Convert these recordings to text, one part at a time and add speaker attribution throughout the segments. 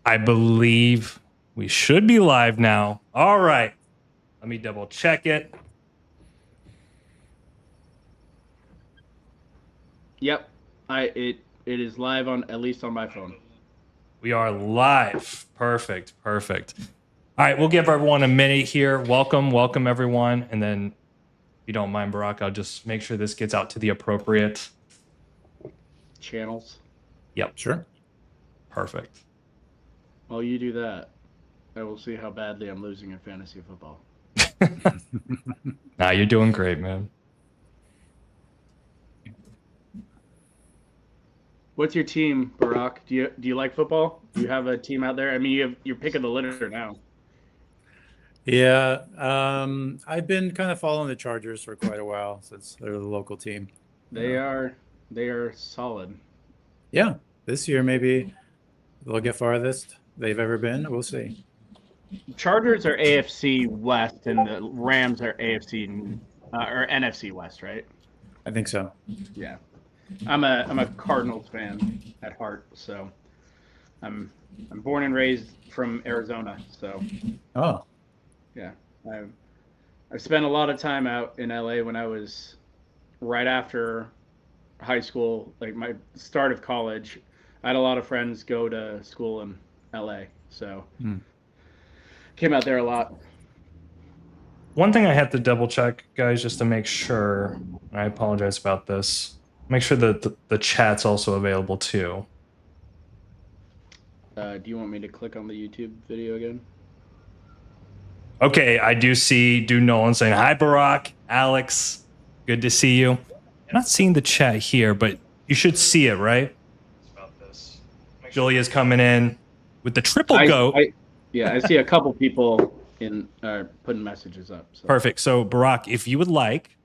Speaker 1: I believe we should be live now. All right. Let me double check it.
Speaker 2: Yep. It is live on at least on my phone.
Speaker 1: We are live. Perfect. Perfect. All right. We'll give everyone a minute here. Welcome, everyone. And then, if you don't mind, Burak, I'll just make sure this gets out to the appropriate.
Speaker 2: Channels.
Speaker 1: Yep.
Speaker 3: Sure.
Speaker 1: Perfect.
Speaker 2: While you do that, I will see how badly I'm losing in fantasy football.
Speaker 1: Nah, you're doing great, man.
Speaker 2: What's your team, Burak? Do you like football? Do you have a team out there? I mean, you're picking the litter now.
Speaker 3: Yeah, I've been kind of following the Chargers for quite a while since they're the local team.
Speaker 2: They are they are solid.
Speaker 3: Yeah, this year maybe they'll get farthest they've ever been. We'll see.
Speaker 2: Chargers are AFC West, and the Rams are AFC or NFC West, right?
Speaker 3: I think so.
Speaker 2: Yeah. I'm a Cardinals fan at heart, so I'm I'm born and raised from Arizona, so
Speaker 3: Oh,
Speaker 2: yeah. I've I've spent a lot of time out in LA when I was right after high school, like my start of college. I had a lot of friends go to school in LA, so
Speaker 3: hmm.
Speaker 2: came out there a lot.
Speaker 1: One thing I had to double check, guys, just to make sure. I apologize about this. Make sure that the chat's also available too.
Speaker 2: Do you want me to click on the YouTube video again?
Speaker 1: Okay, I do see Dude Nolan saying hi, Barack, Alex. Good to see you. I'm not seeing the chat here, but you should see it, right? About this. Julia's coming in with the triple
Speaker 2: I,
Speaker 1: goat.
Speaker 2: yeah, I see a couple people in putting messages up. So.
Speaker 1: Perfect. So Barack, if you would like,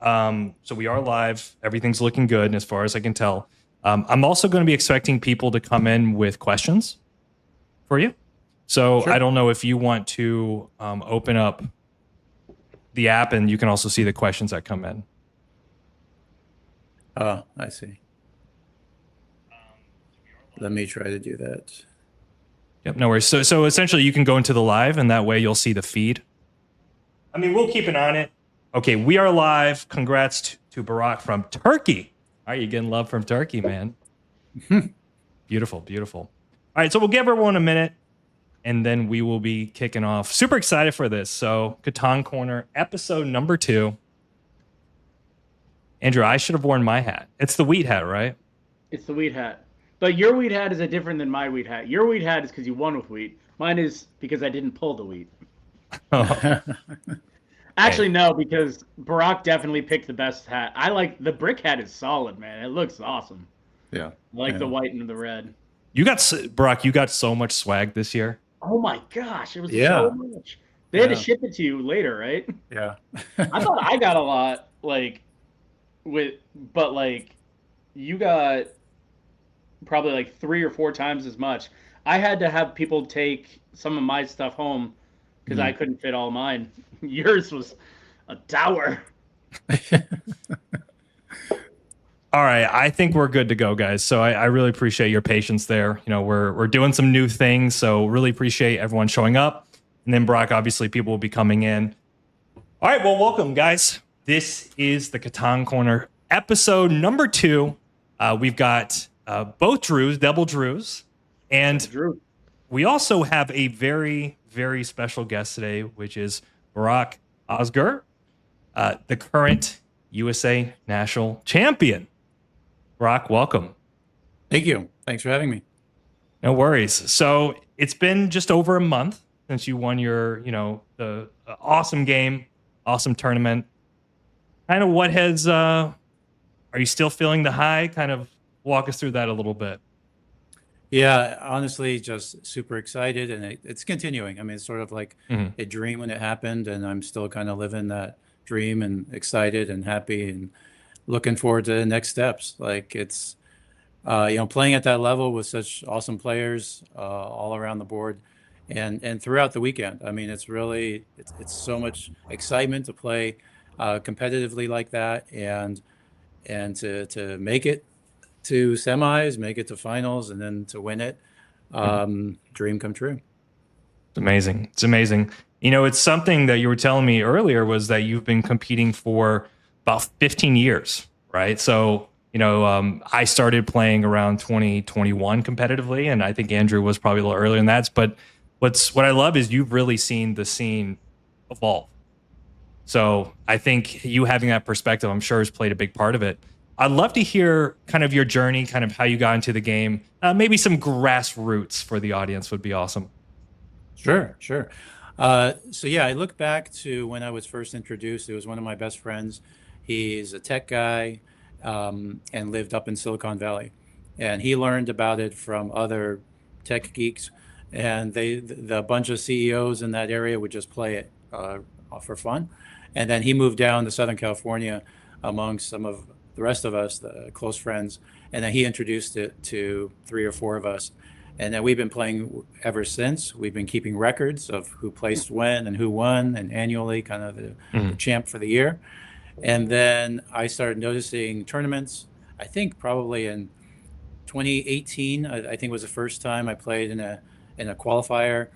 Speaker 1: so we are live. Everything's looking good as far as I can tell. I'm also going to be expecting people to come in with questions for you. So
Speaker 3: Sure.
Speaker 1: I don't know if you want to open up the app and you can also see the questions that come in.
Speaker 3: Oh, I see. Let me try to do that.
Speaker 1: Yep, no worries. So essentially, you can go into the live, and that way you'll see the feed. I mean, we'll keep an eye on it. Okay, we are live. Congrats to Barack from Turkey. All right, you getting love from Turkey, man. Beautiful, beautiful. All right, so we'll give everyone a minute, and then we will be kicking off. Super excited for this. So, Catan Corner, episode number 2. Andrew, I should have worn my hat. It's the wheat hat, right?
Speaker 2: It's the wheat hat. But your wheat hat is a different than my wheat hat. Your wheat hat is because you won with wheat. Mine is because I didn't pull the wheat.
Speaker 1: Oh,
Speaker 2: Actually, no, because Barack definitely picked the best hat. I like the brick hat is solid, man. It looks awesome.
Speaker 3: Yeah.
Speaker 2: I like the
Speaker 3: Yeah.
Speaker 2: white and the red.
Speaker 1: you got Barack. You got so much swag this year.
Speaker 2: Oh my gosh, it was so
Speaker 3: Yeah.
Speaker 2: much. They had to
Speaker 3: Yeah.
Speaker 2: ship it to you later, right?
Speaker 3: Yeah.
Speaker 2: I thought I got a lot, like with, but like you got probably like 3 or 4 times as much. I had to have people take some of my stuff home because I
Speaker 3: Mm.
Speaker 2: couldn't fit all mine. Yours was a tower.
Speaker 1: All right, I think we're good to go, guys. So I really appreciate your patience there. You know, we're doing some new things, so really appreciate everyone showing up. And then Brock, obviously, people will be coming in. All right, well, welcome, guys. This is the Catan Corner, episode number 2. We've got both Drews, double Drews, and
Speaker 2: Drew.
Speaker 1: we also have a very, very special guest today, which is Burak Ozgur, the current USA national champion. Burak, welcome.
Speaker 3: Thank you. Thanks for having me.
Speaker 1: No worries. So it's been just over a month since you won your, the awesome game, awesome tournament. Kind of what has, are you still feeling the high? Kind of walk us through that a little bit.
Speaker 3: Yeah, honestly, just super excited, and it's continuing. I mean, it's sort of like
Speaker 1: Mhm.
Speaker 3: a dream when it happened, and I'm still kind of living that dream and excited and happy and looking forward to the next steps. Like it's, playing at that level with such awesome players all around the board, and throughout the weekend. I mean, it's so much excitement to play competitively like that, and to make it to semis, make it to finals, and then to win it. dream come true.
Speaker 1: It's amazing. It's amazing. You know, it's something that you were telling me earlier was that you've been competing for about 15 years, right? So, you know, I started playing around 2021 competitively, and I think Andrew was probably a little earlier than that. But what I love is you've really seen the scene evolve. So I think you having that perspective, I'm sure, has played a big part of it. I'd love to hear kind of your journey, kind of how you got into the game. Maybe some grassroots for the audience would be awesome.
Speaker 3: Sure, sure. So yeah, I look back to when I was first introduced. It was one of my best friends. He's a tech guy, and lived up in Silicon Valley, and he learned about it from other tech geeks, and the bunch of CEOs in that area would just play it for fun, and then he moved down to Southern California among some of the rest of us, the close friends, and then he introduced it to three or four of us. And then we've been playing ever since. We've been keeping records of who placed when and who won, and annually kind of the champ for the year. And then I started noticing tournaments. I think probably in 2018, I think was the first time I played in a qualifier.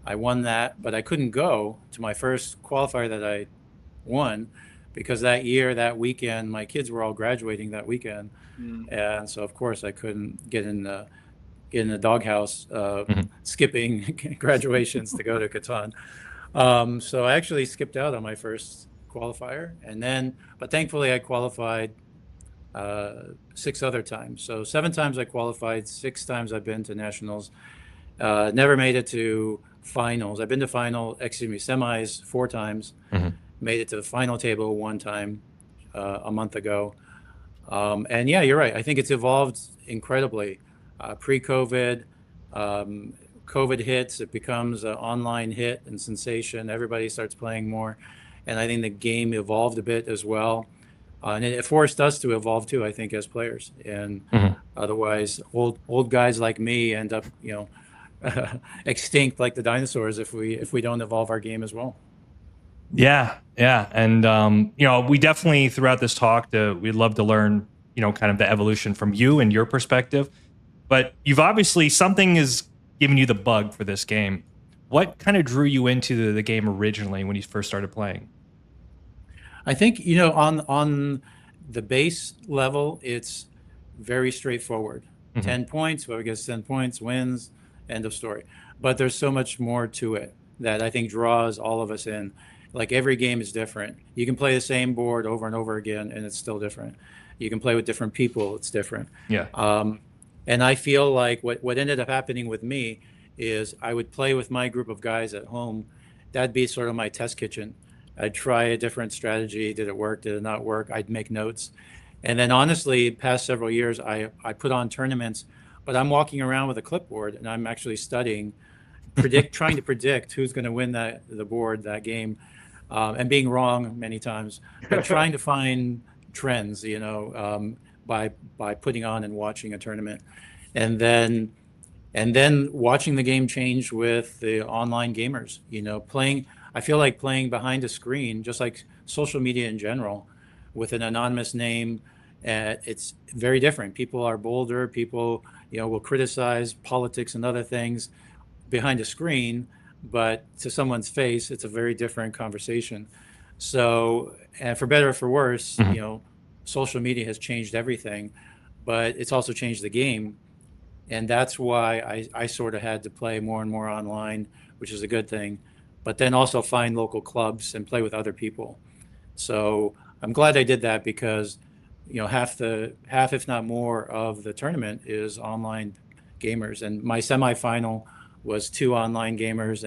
Speaker 3: I won that, but I couldn't go to my first qualifier that I won because that year, that weekend, my kids were all graduating that weekend. And so of course I couldn't get in the doghouse, skipping graduations to go to Catan. So I actually skipped out on my first qualifier, but thankfully I qualified 6 other times. So 7 times I qualified, 6 times I've been to nationals. Never made it to finals. I've been to semis 4 times. Made it to the final table 1 time a month ago. And yeah, you're right. I think it's evolved incredibly. Pre-COVID, COVID hits, it becomes an online hit and sensation. Everybody starts playing more. And I think the game evolved a bit as well. And it forced us to evolve too, I think, as players. And otherwise, old guys like me end up, extinct like the dinosaurs if we don't evolve our game as well.
Speaker 1: Yeah, yeah, and we definitely throughout this talk, we'd love to learn, kind of the evolution from you and your perspective. But you've obviously something is giving you the bug for this game. What kind of drew you into the game originally when you first started playing?
Speaker 3: I think on the base level, it's very straightforward. 10 points, whoever gets 10 points wins. End of story. But there's so much more to it that I think draws all of us in. Like every game is different. You can play the same board over and over again, and it's still different. You can play with different people; it's different.
Speaker 1: Yeah.
Speaker 3: And I feel like what ended up happening with me is I would play with my group of guys at home. That'd be sort of my test kitchen. I'd try a different strategy. Did it work? Did it not work? I'd make notes. And then honestly, past several years, I put on tournaments, but I'm walking around with a clipboard and I'm actually studying, trying to predict who's going to win the board, that game, and being wrong many times, but trying to find trends, by putting on and watching a tournament, and then watching the game change with the online gamers. Playing. I feel like playing behind a screen, just like social media in general, with an anonymous name. It's very different. People are bolder. People, will criticize politics and other things behind a screen, but to someone's face, it's a very different conversation. So, and for better or for worse, social media has changed everything, but it's also changed the game. And that's why I sort of had to play more and more online, which is a good thing, but then also find local clubs and play with other people. So I'm glad I did that because, half, if not more, of the tournament is online gamers. And my semifinal was 2 online gamers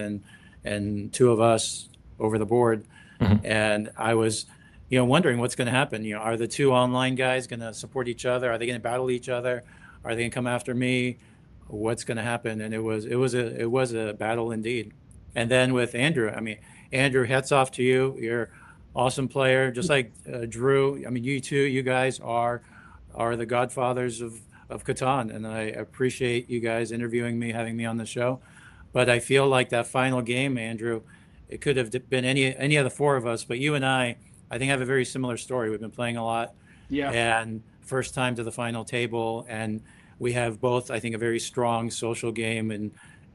Speaker 3: and 2 of us over the board. And I was, wondering what's going to happen. Are the 2 online guys going to support each other? Are they going to battle each other? Are they going to come after me? What's going to happen? And it was a battle indeed. And then with Andrew, Andrew, hats off to you. You're an awesome player, just like Drew. You guys are the godfathers of Catan, and I appreciate you guys interviewing me, having me on the show. But I feel like that final game, Andrew, it could have been any of the 4 of us, but you and I think have a very similar story. We've been playing a lot,
Speaker 2: Yeah.
Speaker 3: and first time to the final table, and we have both, I think, a very strong social game and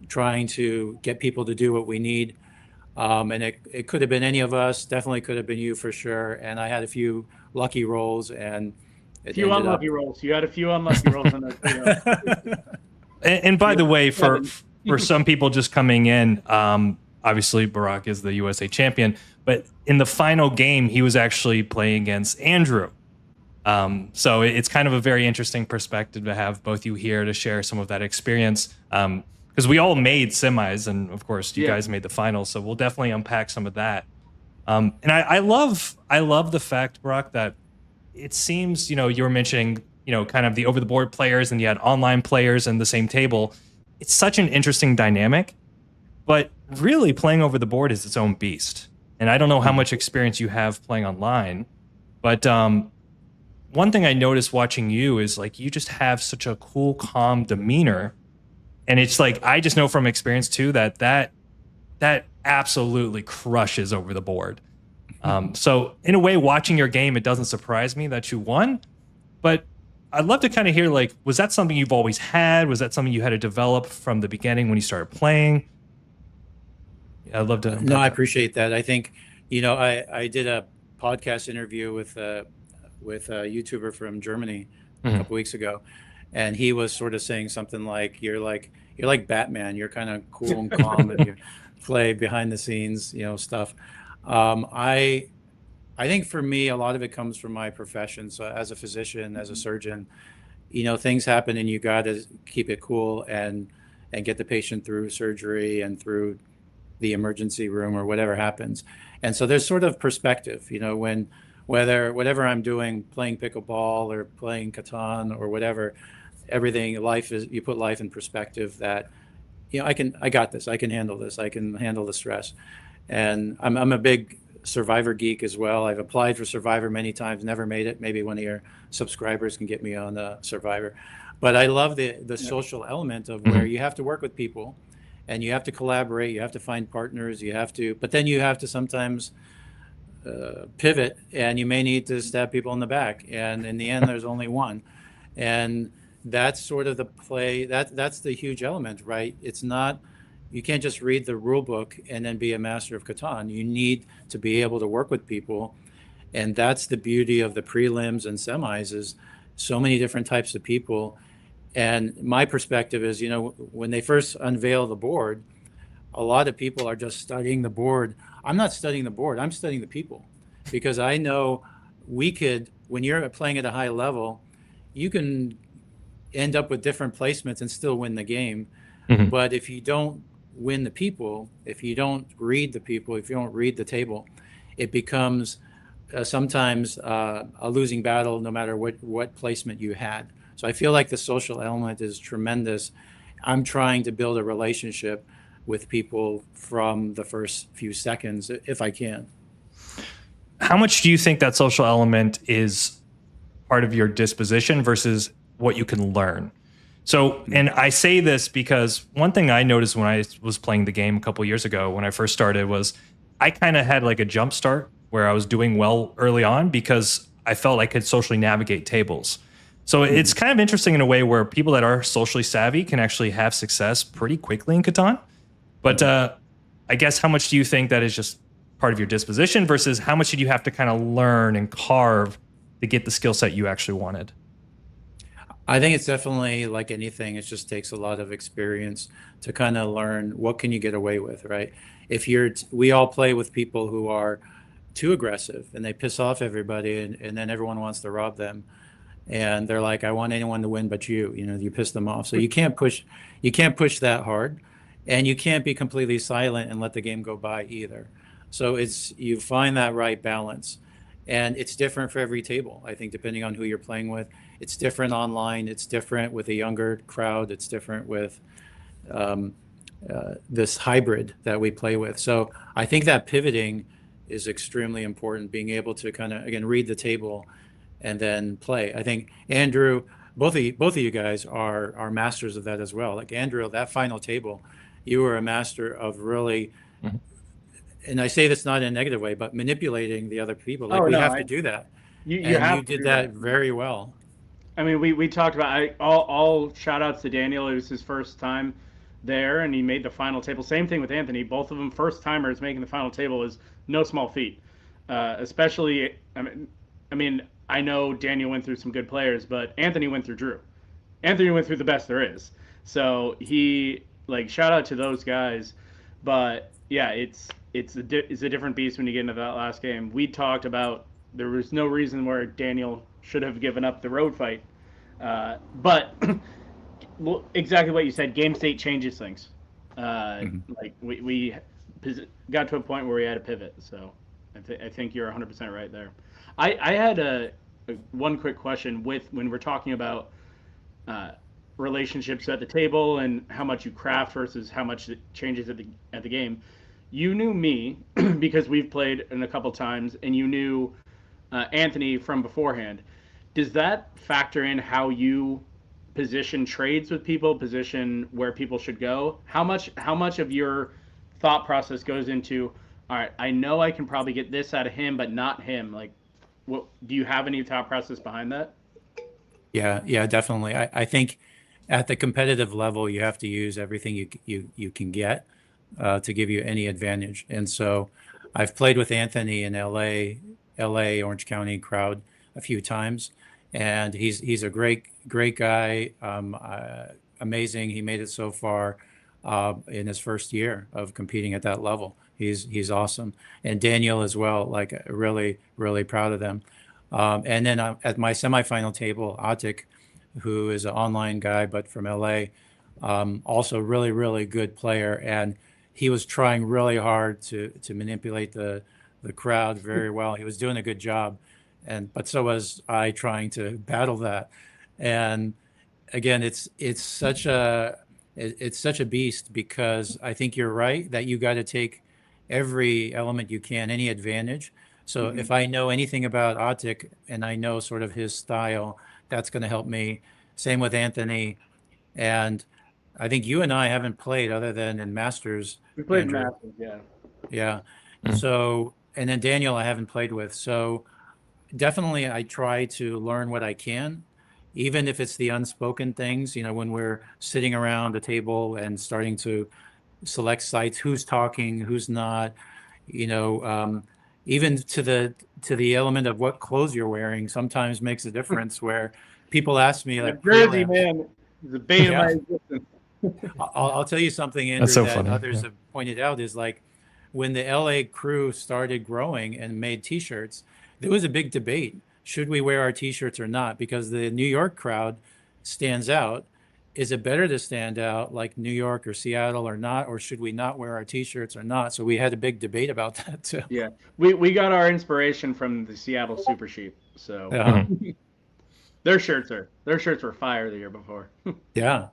Speaker 3: trying to get people to do what we need. And it could have been any of us, definitely could have been you for sure. And I had a few lucky rolls, and
Speaker 2: A
Speaker 3: it
Speaker 2: few
Speaker 3: ended up.
Speaker 2: unlucky rolls. You had a few unlucky rolls in that.
Speaker 1: And by the way, for
Speaker 2: Seven.
Speaker 1: some people just coming in, obviously Burak is the USA champion, but in the final game, he was actually playing against Andrew. So it's kind of a very interesting perspective to have both you here to share some of that experience. Because we all made semis, and of course you guys made the finals. So we'll definitely unpack some of that. And I love the fact, Burak, that it seems, you were mentioning, kind of the over the board players and you had online players in the same table. It's such an interesting dynamic, but really playing over the board is its own beast. And I don't know how much experience you have playing online, but one thing I noticed watching you is like you just have such a cool, calm demeanor. And it's like, I just know from experience too that absolutely crushes over the board. So in a way, watching your game, it doesn't surprise me that you won, but I'd love to kind of hear, like, was that something you've always had? Was that something you had to develop from the beginning when you started playing? I'd love to.
Speaker 3: No, I appreciate that. I think, I did a podcast interview with a YouTuber from Germany a couple weeks ago, and he was sort of saying something like, you're like Batman. You're kind of cool and calm, and you play behind the scenes, stuff. I think for me, a lot of it comes from my profession. So as a physician, as a surgeon, things happen and you got to keep it cool and get the patient through surgery and through the emergency room or whatever happens. And so there's sort of perspective, when whatever I'm doing, playing pickleball or playing Catan or whatever, you put life in perspective that, I got this, I can handle this, I can handle the stress. And I'm a big Survivor geek as well. I've applied for Survivor many times, never made it. Maybe one of your subscribers can get me on Survivor. But I love the social element of where you have to work with people and you have to collaborate, you have to find partners, but then you have to sometimes pivot, and you may need to stab people in the back. And in the end, there's only one. And that's sort of the play, that's the huge element, right? It's not, you can't just read the rule book and then be a master of Catan. You need to be able to work with people. And that's the beauty of the prelims and semis, is so many different types of people. And my perspective is, when they first unveil the board, a lot of people are just studying the board. I'm not studying the board, I'm studying the people. Because I know when you're playing at a high level, you can end up with different placements and still win the game. But if you don't win the people, if you don't read the people, if you don't read the table, it becomes sometimes a losing battle no matter what placement you had. So I feel like the social element is tremendous. I'm trying to build a relationship with people from the first few seconds if I can.
Speaker 1: How much do you think that social element is part of your disposition versus what you can learn? So, and I say this because one thing I noticed when I was playing the game a couple years ago, when I first started, was I kind of had like a jump start where I was doing well early on because I felt I could socially navigate tables. So it's kind of interesting in a way where people that are socially savvy can actually have success pretty quickly in Catan. But I guess how much do you think that is just part of your disposition versus how much did you have to kind of learn and carve to get the skill set you actually wanted?
Speaker 3: I think it's definitely like anything. It just takes a lot of experience to kind of learn what can you get away with, right? We all play with people who are too aggressive and they piss off everybody, and then everyone wants to rob them. And they're like, I want anyone to win but you. You piss them off. So you can't push that hard, and you can't be completely silent and let the game go by either. So you find that right balance. And it's different for every table, I think, depending on who you're playing with. It's different online. It's different with a younger crowd. It's different with this hybrid that we play with. So I think that pivoting is extremely important, being able to kind of, again, read the table and then play. I think Andrew, both of you guys are masters of that as well. Like Andrew, that final table, you were a master of really, and I say this not in a negative way, but manipulating the other people. Like we have to do that.
Speaker 2: You
Speaker 3: and
Speaker 2: have
Speaker 3: you
Speaker 2: to
Speaker 3: did that very well.
Speaker 2: I mean, we talked about all shout outs to Daniel. It was his first time there, and he made the final table. Same thing with Anthony. Both of them first timers making the final table is no small feat. Especially, I mean, I know Daniel went through some good players, but Anthony went through Drew. Anthony went through the best there is. So he like shout out to those guys. But yeah, it's a different beast when you get into that last game. We talked about there was no reason where Daniel should have given up the road fight. But well, exactly what you said. Game state changes things. Like we got to a point where we had to pivot. So I think you're 100% right there. I had a one quick question with when we're talking about relationships at the table and how much you craft versus how much it changes at the game. You knew me because we've played in a couple times, and you knew Anthony from beforehand. Does that factor in how you position trades with people, position where people should go? How much of your thought process goes into, all right, I know I can probably get this out of him, but not him. Like, what do you have any thought process behind that?
Speaker 3: Yeah, definitely. I think at the competitive level, you have to use everything you can get to give you any advantage. And so I've played with Anthony in LA, Orange County crowd a few times, and he's a great guy, amazing. He made it so far in his first year of competing at that level. He's awesome, and Daniel as well. Like really proud of them. And then at my semifinal table, Atik, who is an online guy but from LA, also really good player, and he was trying really hard to manipulate the crowd very well. He was doing a good job, but so was I trying to battle that. And again, it's such a beast, because I think you're right that you got to take every element you can, any advantage. So if I know anything about Atik and I know sort of his style, that's going to help me. Same with Anthony. And I think you and I haven't played other than in Masters.
Speaker 2: We played
Speaker 3: Andrew.
Speaker 2: Masters, yeah.
Speaker 3: Yeah. So, and then Daniel I haven't played with. So definitely I try to learn what I can, even if it's the unspoken things, when we're sitting around the table and starting to select sites, who's talking, who's not, even to the element of what clothes you're wearing sometimes makes a difference, where people ask me like
Speaker 2: Jersey,
Speaker 3: prelims.
Speaker 2: man, is the bane of
Speaker 3: Yeah.
Speaker 2: my existence.
Speaker 3: I'll tell you something, Andrew,
Speaker 1: That's so
Speaker 3: that
Speaker 1: funny.
Speaker 3: others
Speaker 1: Yeah.
Speaker 3: have pointed out is like when the LA crew started growing and made T-shirts, there was a big debate. Should we wear our T-shirts or not? Because the New York crowd stands out. Is it better to stand out like New York or Seattle or not? Or should we not wear our T-shirts or not? So we had a big debate about that too.
Speaker 2: Yeah, we got our inspiration from the Seattle Super Sheep. So their shirts were fire the year before.
Speaker 3: Yeah.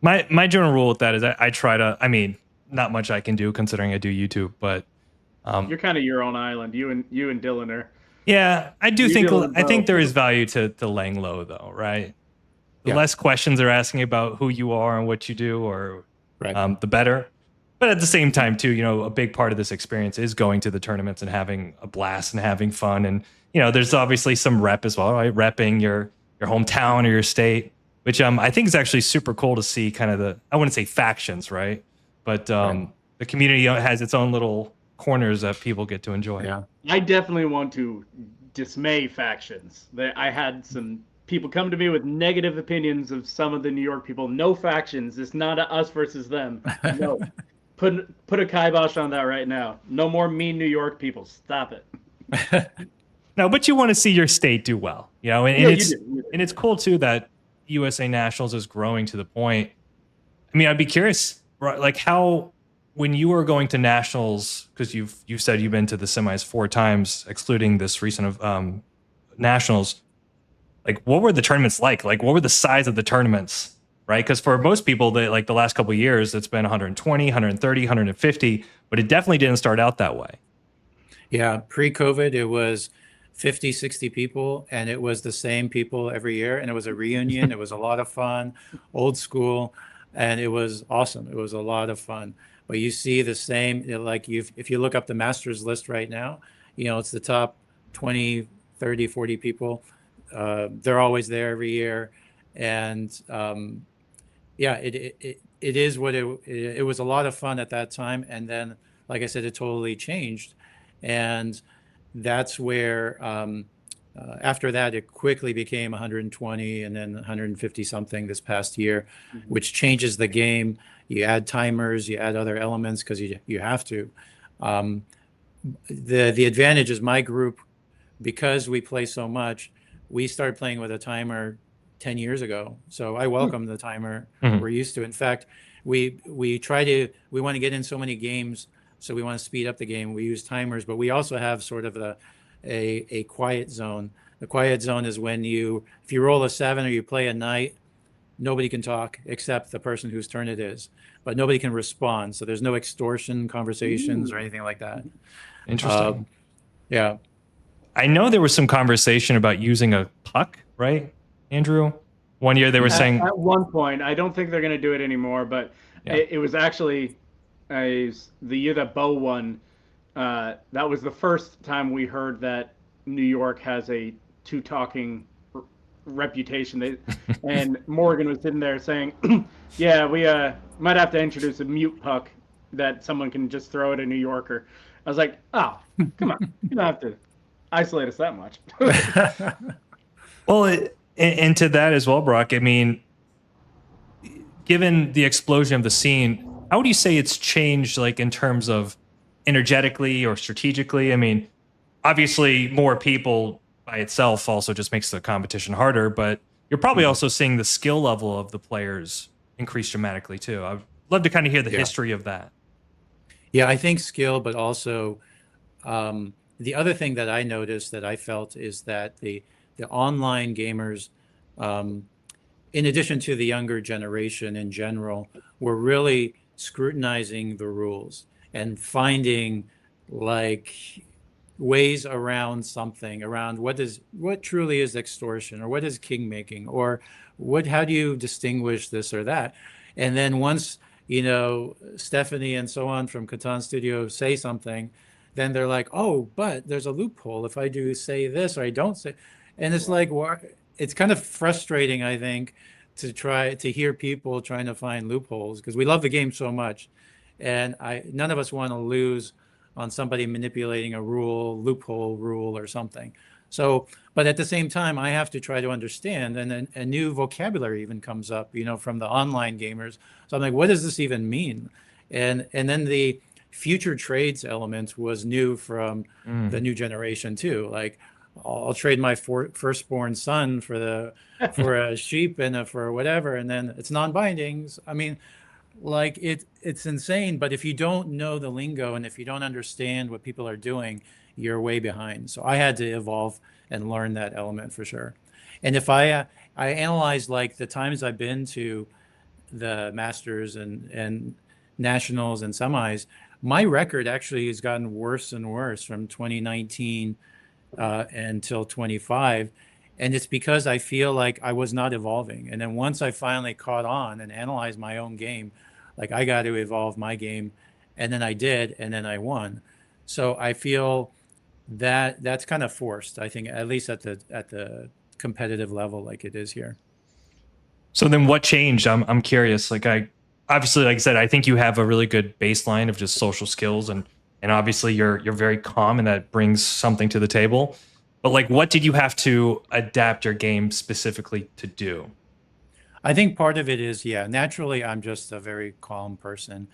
Speaker 1: My general rule with that is I try to. I mean, not much I can do considering I do YouTube, but
Speaker 2: You're kind of your own island. You and Dylan are.
Speaker 1: yeah, I do
Speaker 2: You
Speaker 1: think
Speaker 2: deal with
Speaker 1: I think
Speaker 2: both.
Speaker 1: there is value to laying low, though, right? The
Speaker 3: Yeah.
Speaker 1: less questions they're asking about who you are and what you do, or
Speaker 3: Right.
Speaker 1: the better. But at the same time, too, a big part of this experience is going to the tournaments and having a blast and having fun. And there's obviously some rep as well, right? Repping your hometown or your state, which I think is actually super cool to see. Kind of I wouldn't say factions, right? But
Speaker 3: Right.
Speaker 1: the community has its own little corners that people get to enjoy.
Speaker 3: Yeah.
Speaker 2: I definitely want to dismay factions. I had some people come to me with negative opinions of some of the New York people. No factions. It's not a us versus them. No. Put a kibosh on that right now. No more mean New York people. Stop it.
Speaker 1: No, but you want to see your state do well, and
Speaker 2: Yeah,
Speaker 1: it's
Speaker 2: you do.
Speaker 1: and it's cool too that USA Nationals is growing to the point. I mean, I'd be curious, right, like how when you were going to nationals, because you've said you've been to the semis 4 times, excluding this recent nationals. Like, what were the tournaments like? Like, what were the size of the tournaments? Right, because for most people, like the last couple of years, it's been 120, 130, 150, but it definitely didn't start out that way.
Speaker 3: Yeah. Pre-COVID, it was 50, 60 people, and it was the same people every year. And it was a reunion. It was a lot of fun, old school, and it was awesome. It was a lot of fun. But you see the same, like if you look up the Masters list right now, it's the top 20, 30, 40 people. they're always there every year, and yeah, it is what it was a lot of fun at that time, and then like I said, it totally changed, and that's where after that it quickly became 120 and then 150 something this past year,
Speaker 2: Mhm.
Speaker 3: which changes the game. You add timers, you add other elements because you have to. Um, the advantage is my group, because we play so much, we started playing with a timer 10 years ago. So I welcome the timer.
Speaker 1: Mhm.
Speaker 3: We're used to it. In fact, we want to get in so many games, so we want to speed up the game. We use timers, but we also have sort of a quiet zone. The quiet zone is when if you roll a 7 or you play a night, nobody can talk except the person whose turn it is, but nobody can respond. So there's no extortion conversations or
Speaker 2: Ooh.
Speaker 3: anything like that.
Speaker 1: Interesting.
Speaker 3: Um, yeah.
Speaker 1: I know there was some conversation about using a puck, right, Andrew? One year they were saying,
Speaker 2: At one point, I don't think they're going to do it anymore, but
Speaker 1: yeah.
Speaker 2: it was actually the year that Bo won. That was the first time we heard that New York has a two talking reputation. And Morgan was sitting there saying, "Yeah, we might have to introduce a mute puck that someone can just throw at a New Yorker." I was like, "Oh, come on, you don't have to isolate us that much."
Speaker 1: Well, and to that as well, Brock, I mean, given the explosion of the scene, how would you say it's changed, like in terms of energetically or strategically? I mean, obviously, more people by itself also just makes the competition harder, but you're probably
Speaker 3: Mhm.
Speaker 1: also seeing the skill level of the players increase dramatically too. I'd love to kind of hear the
Speaker 3: Yeah.
Speaker 1: history of that.
Speaker 3: Yeah, I think skill, but also the other thing that I noticed that I felt is that the online gamers, um, in addition to the younger generation in general, were really scrutinizing the rules and finding like ways around something, around what truly is extortion, or what is kingmaking, or how do you distinguish this or that. And then once Stephanie and so on from Catan Studio say something, then they're like, oh, but there's a loophole if I do say this or I don't say. And it's like, it's kind of frustrating, I think, to try to hear people trying to find loopholes, because we love the game so much, and none of us want to lose on somebody manipulating a loophole rule or something. So, but at the same time, I have to try to understand, and then a new vocabulary even comes up, from the online gamers. So I'm like, what does this even mean? And then the future trades element was new from the
Speaker 1: Mm.
Speaker 3: new generation too. Like, I'll trade my firstborn son for a sheep and for whatever, and then it's non-binding. I mean, like it's insane. But if you don't know the lingo and if you don't understand what people are doing, you're way behind. So I had to evolve and learn that element for sure. And if I analyze like the times I've been to the Masters and nationals and semis, my record actually has gotten worse and worse from 2019 until 25. And it's because I feel like I was not evolving. And then once I finally caught on and analyzed my own game, like I got to evolve my game. And then I did, and then I won. So I feel that that's kind of forced, I think, at least at the competitive level like it is here.
Speaker 1: So then what changed? I'm curious. Like I obviously, like I said, I think you have a really good baseline of just social skills, and obviously you're very calm and that brings something to the table. But like what did you have to adapt your game specifically to do?
Speaker 3: I think part of it is, yeah, naturally, I'm just a very calm person,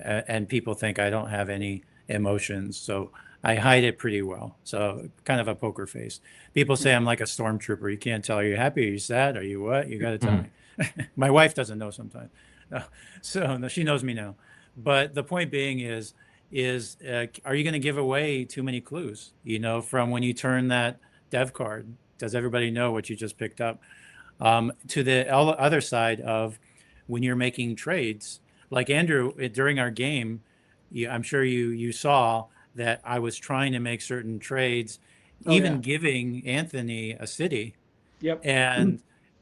Speaker 3: and people think I don't have any emotions. So I hide it pretty well. So kind of a poker face. People say I'm like a stormtrooper. You can't tell. Are you happy? Are you sad? Are you what? You got to tell
Speaker 1: Mhm.
Speaker 3: me. My wife doesn't know sometimes. No. So no, she knows me now. But the point being is are you going to give away too many clues? From when you turn that dev card, does everybody know what you just picked up? To the other side of when you're making trades, like Andrew, during our game, I'm sure you saw that I was trying to make certain trades,
Speaker 2: Oh yeah.
Speaker 3: even giving Anthony a city,
Speaker 2: Yep.
Speaker 3: and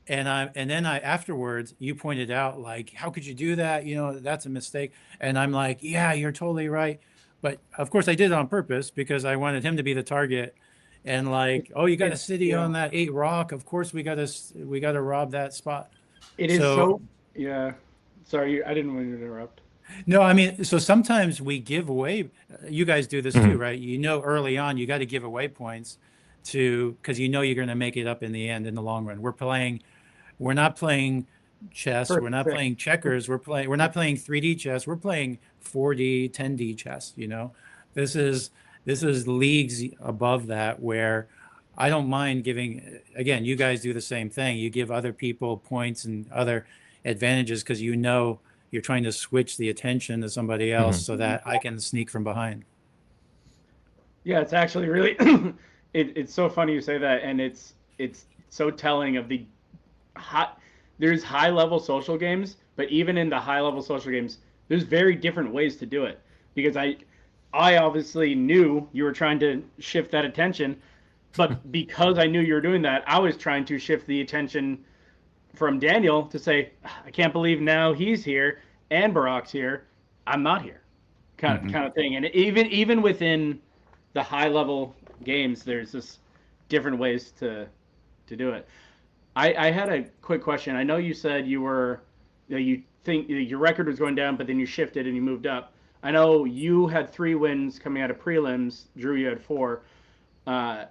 Speaker 3: and then I afterwards you pointed out, like, how could you do that? That's a mistake. And I'm like, yeah, you're totally right. But of course I did it on purpose because I wanted him to be the target, and like, oh, you got a city
Speaker 2: Yeah.
Speaker 3: on that 8 rock. Of course, we gotta rob that spot.
Speaker 2: It is
Speaker 3: So
Speaker 2: so, yeah. Sorry, I didn't want to interrupt.
Speaker 3: no, I mean, so sometimes we give away. You guys do this too,
Speaker 1: Mhm.
Speaker 3: right? You know, early on, you got to give away points to because you know you're going to make it up in the end in the long run. We're not playing chess. We're
Speaker 2: Perfect
Speaker 3: not
Speaker 2: thing.
Speaker 3: playing checkers. We're not playing 3D chess. We're playing 4D, 10D chess, you know. This is this is leagues above that where I don't mind giving again, you guys do the same thing. You give other people points and other advantages because you know you're trying to switch the attention to somebody else
Speaker 1: Mhm.
Speaker 3: so that I can sneak from behind.
Speaker 2: Yeah, it's actually really it's so funny you say that, and it's so telling of the high. There's high level social games, but even in the high level social games, there's very different ways to do it. Because I obviously knew you were trying to shift that attention, but because I knew you were doing that, I was trying to shift the attention from Daniel to say, I can't believe now he's here and Barack's here. I'm not here,
Speaker 3: Hmm.
Speaker 2: kind of thing. And even within the high level games, there's just different ways to do it. I had a quick question. I know you said you think your record was going down, but then you shifted and you moved up. I know you had 3 wins coming out of prelims. Drew, you had 4. Uh,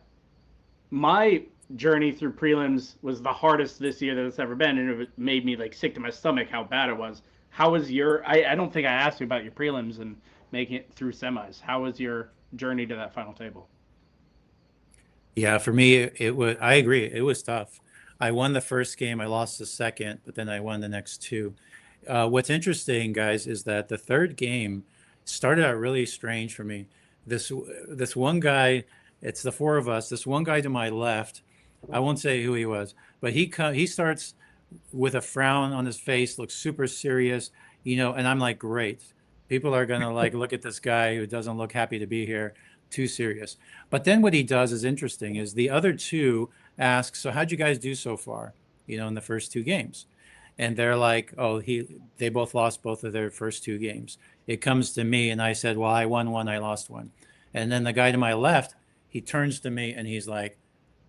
Speaker 2: my journey through prelims was the hardest this year that it's ever been, and it made me like sick to my stomach how bad it was. How was your? I don't think I asked you about your prelims and making it through semis. How was your journey to that final table?
Speaker 3: Yeah, for me, it was, I agree. It was tough. I won the first game, I lost the second, but then I won the next two. What's interesting, guys, is that the third game started out really strange for me. This this one guy, it's the four of us. This one guy to my left, I won't say who he was, but he starts with a frown on his face, looks super serious, you know, and I'm like, great. People are gonna like look at this guy who doesn't look happy to be here, too serious. But then what he does is interesting is the other two ask, so how'd you guys do so far, you know, in the first 2 games? And they're like, oh, they both lost both of their first 2 games. It comes to me and I said, well, I won one, I lost one. And then the guy to my left, he turns to me and he's like,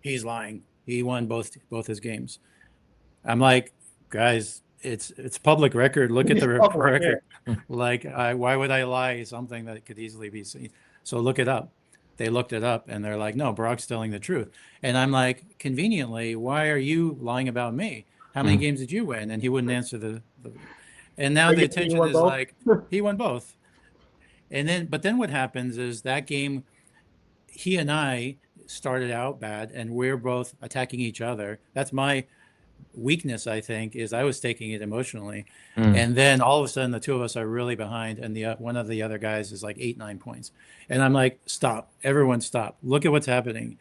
Speaker 3: he's lying. He won both his games. I'm like, guys, it's public record. Look at the
Speaker 2: It's public, yeah.
Speaker 3: record. Like, why would I lie something that could easily be seen? So look it up. They looked it up and they're like, no, Brock's telling the truth. And I'm like, conveniently, why are you lying about me? How many
Speaker 1: Mhm.
Speaker 3: games did you win? And he wouldn't answer and now
Speaker 2: Are
Speaker 3: the
Speaker 2: you
Speaker 3: attention
Speaker 2: won
Speaker 3: is
Speaker 2: both?
Speaker 3: like, he won both. But then what happens is that game, he and I started out bad and we're both attacking each other. That's my weakness, I think, is I was taking it emotionally,
Speaker 1: Mm.
Speaker 3: and then all of a sudden the two of us are really behind, and the one of the other guys is like 8, 9 points, and I'm like, stop, everyone, stop! Look at what's happening.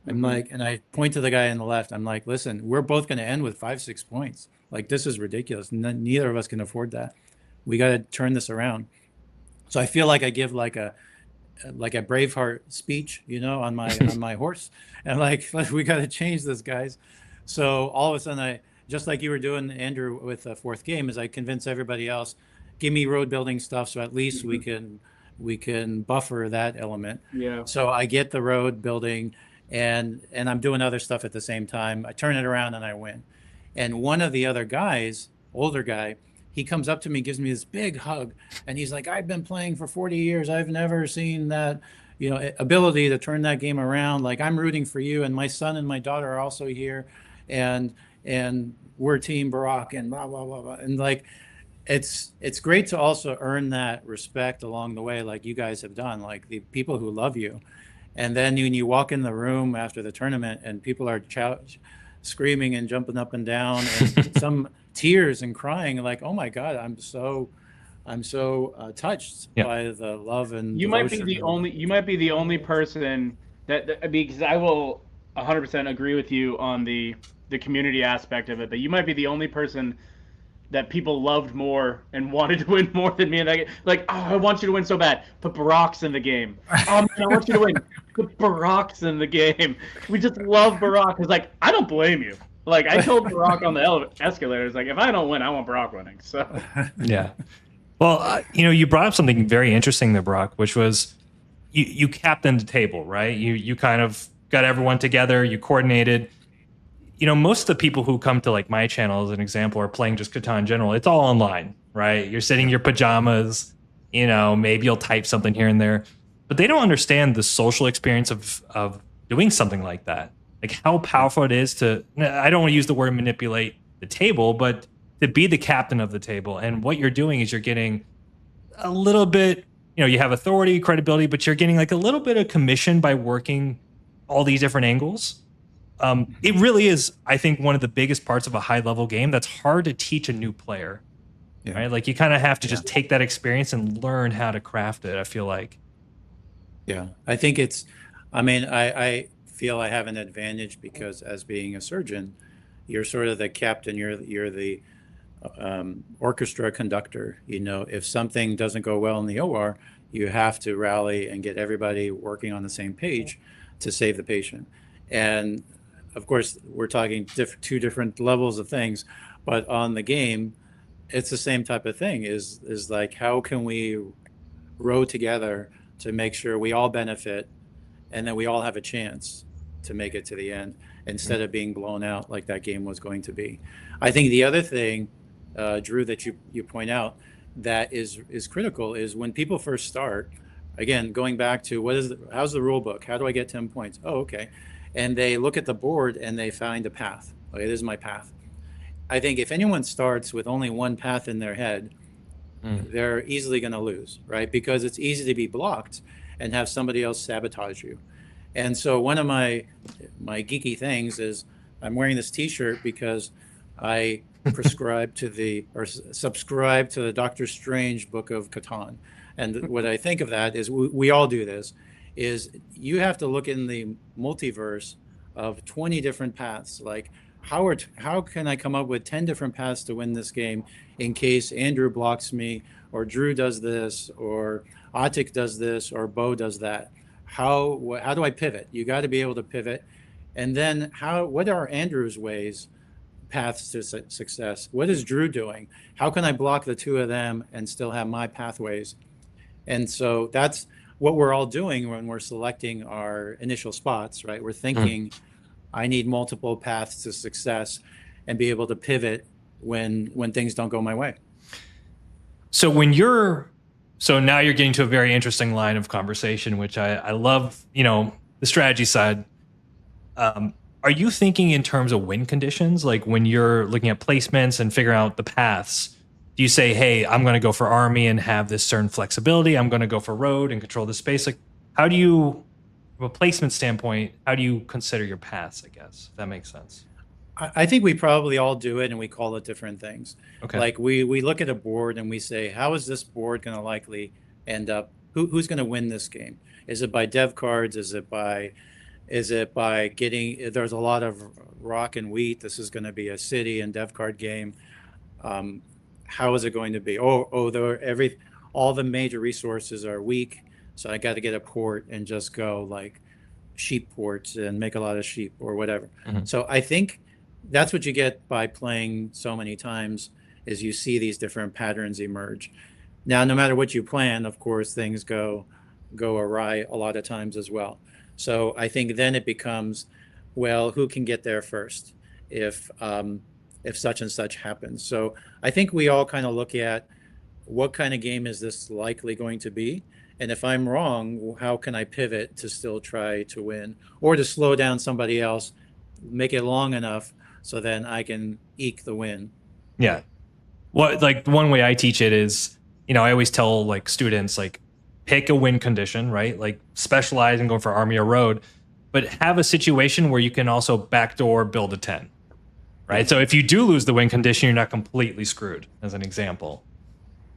Speaker 3: I'm
Speaker 2: Hmm.
Speaker 3: like, and I point to the guy on the left. I'm like, listen, we're both going to end with 5, 6 points. Like this is ridiculous. Neither of us can afford that. We got to turn this around. So I feel like I give like a Braveheart speech, you know, on my horse, and like we got to change this, guys. So all of a sudden, I just like you were doing, Andrew, with the fourth game, is I convince everybody else, give me road building stuff, so at least
Speaker 2: Hmm.
Speaker 3: we can buffer that element.
Speaker 2: Yeah.
Speaker 3: So I get the road building, and I'm doing other stuff at the same time. I turn it around and I win. And one of the other guys, older guy, he comes up to me, gives me this big hug, and he's like, I've been playing for 40 years. I've never seen that, you know, ability to turn that game around. Like I'm rooting for you, and my son and my daughter are also here, and we're Team Barack, and blah blah blah blah. And like it's great to also earn that respect along the way, like you guys have done, like the people who love you. And then when you walk in the room after the tournament and people are screaming and jumping up and down and some tears and crying, like, oh my God, I'm so touched
Speaker 1: Yeah.
Speaker 3: by the love and
Speaker 2: You might be
Speaker 3: devotion.
Speaker 2: the only person because I will 100% agree with you on the community aspect of it, but you might be the only person that people loved more and wanted to win more than me. And like, oh, I want you to win so bad. Put Barack's in the game. Oh man, I want you to win. Put Barack's in the game. We just love Barack. It's like, I don't blame you. Like I told Barack on the escalator, it's like, if I don't win, I want Barack winning. So
Speaker 1: Yeah. Well, you brought up something very interesting there, Brock, which was you captained the table, right? You kind of got everyone together, you coordinated. You know, most of the people who come to like my channel as an example are playing just Catan in general. It's all online, right? You're sitting in your pajamas, you know, maybe you'll type something here and there, but they don't understand the social experience of doing something like that. Like how powerful it is to, I don't want to use the word manipulate the table, but to be the captain of the table. And what you're doing is you're getting a little bit, you know, you have authority, credibility, but you're getting like a little bit of commission by working all these different angles. It really is, I think, one of the biggest parts of a high level game that's hard to teach a new player, right? Like you kind of have to just take that experience and learn how to craft it, I feel like.
Speaker 3: Yeah, I think it's, I mean, I feel I have an advantage because as being a surgeon, you're sort of the captain, you're the orchestra conductor. You know, if something doesn't go well in the OR, you have to rally and get everybody working on the same page to save the patient. And of course, we're talking two different levels of things, but on the game, it's the same type of thing. Is like how can we row together to make sure we all benefit, and that we all have a chance to make it to the end instead of being blown out like that game was going to be. I think the other thing, Drew, that you point out that is critical is when people first start. Again, going back to how's the rule book? How do I get 10 points? Oh, okay. And they look at the board and they find a path. Okay, this is my path. I think if anyone starts with only one path in their head, they're easily going to lose, right? Because it's easy to be blocked and have somebody else sabotage you. And so one of my geeky things is I'm wearing this T-shirt because I subscribe to the Doctor Strange book of Catan. And what I think of that is we all do this, is you have to look in the multiverse of 20 different paths. Like how can I come up with 10 different paths to win this game in case Andrew blocks me, or Drew does this, or Atik does this, or Bo does that? How do I pivot? You got to be able to pivot. And then what are Andrew's paths to success? What is Drew doing? How can I block the two of them and still have my pathways? And so that's what we're all doing when we're selecting our initial spots, right? We're thinking, I need multiple paths to success and be able to pivot when things don't go my way.
Speaker 1: So so now you're getting to a very interesting line of conversation, which I love, you know, the strategy side. Are you thinking in terms of win conditions? Like when you're looking at placements and figuring out the paths, do you say, hey, I'm going to go for army and have this certain flexibility. I'm going to go for road and control the space. Like how do you, from a placement standpoint, how do you consider your paths, I guess, if that makes sense?
Speaker 3: I think we probably all do it and we call it different things.
Speaker 1: Okay. Like
Speaker 3: we look at a board and we say, how is this board going to likely end up? Who's going to win this game? Is it by dev cards? Is it by getting, there's a lot of rock and wheat. This is going to be a city and dev card game. How is it going to be? All the major resources are weak. So I got to get a port and just go like sheep ports and make a lot of sheep or whatever. So I think that's what you get by playing so many times, is you see these different patterns emerge. Now, no matter what you plan, of course, things go awry a lot of times as well. So I think then it becomes, well, who can get there first if such and such happens? So I think we all kind of look at what kind of game is this likely going to be? And if I'm wrong, how can I pivot to still try to win, or to slow down somebody else, make it long enough so then I can eke the win?
Speaker 1: Yeah. Well, like one way I teach it is, you know, I always tell like students, like pick a win condition, right? Like specialize and go for army or road, but have a situation where you can also backdoor build a 10, right? So if you do lose the win condition, you're not completely screwed, as an example.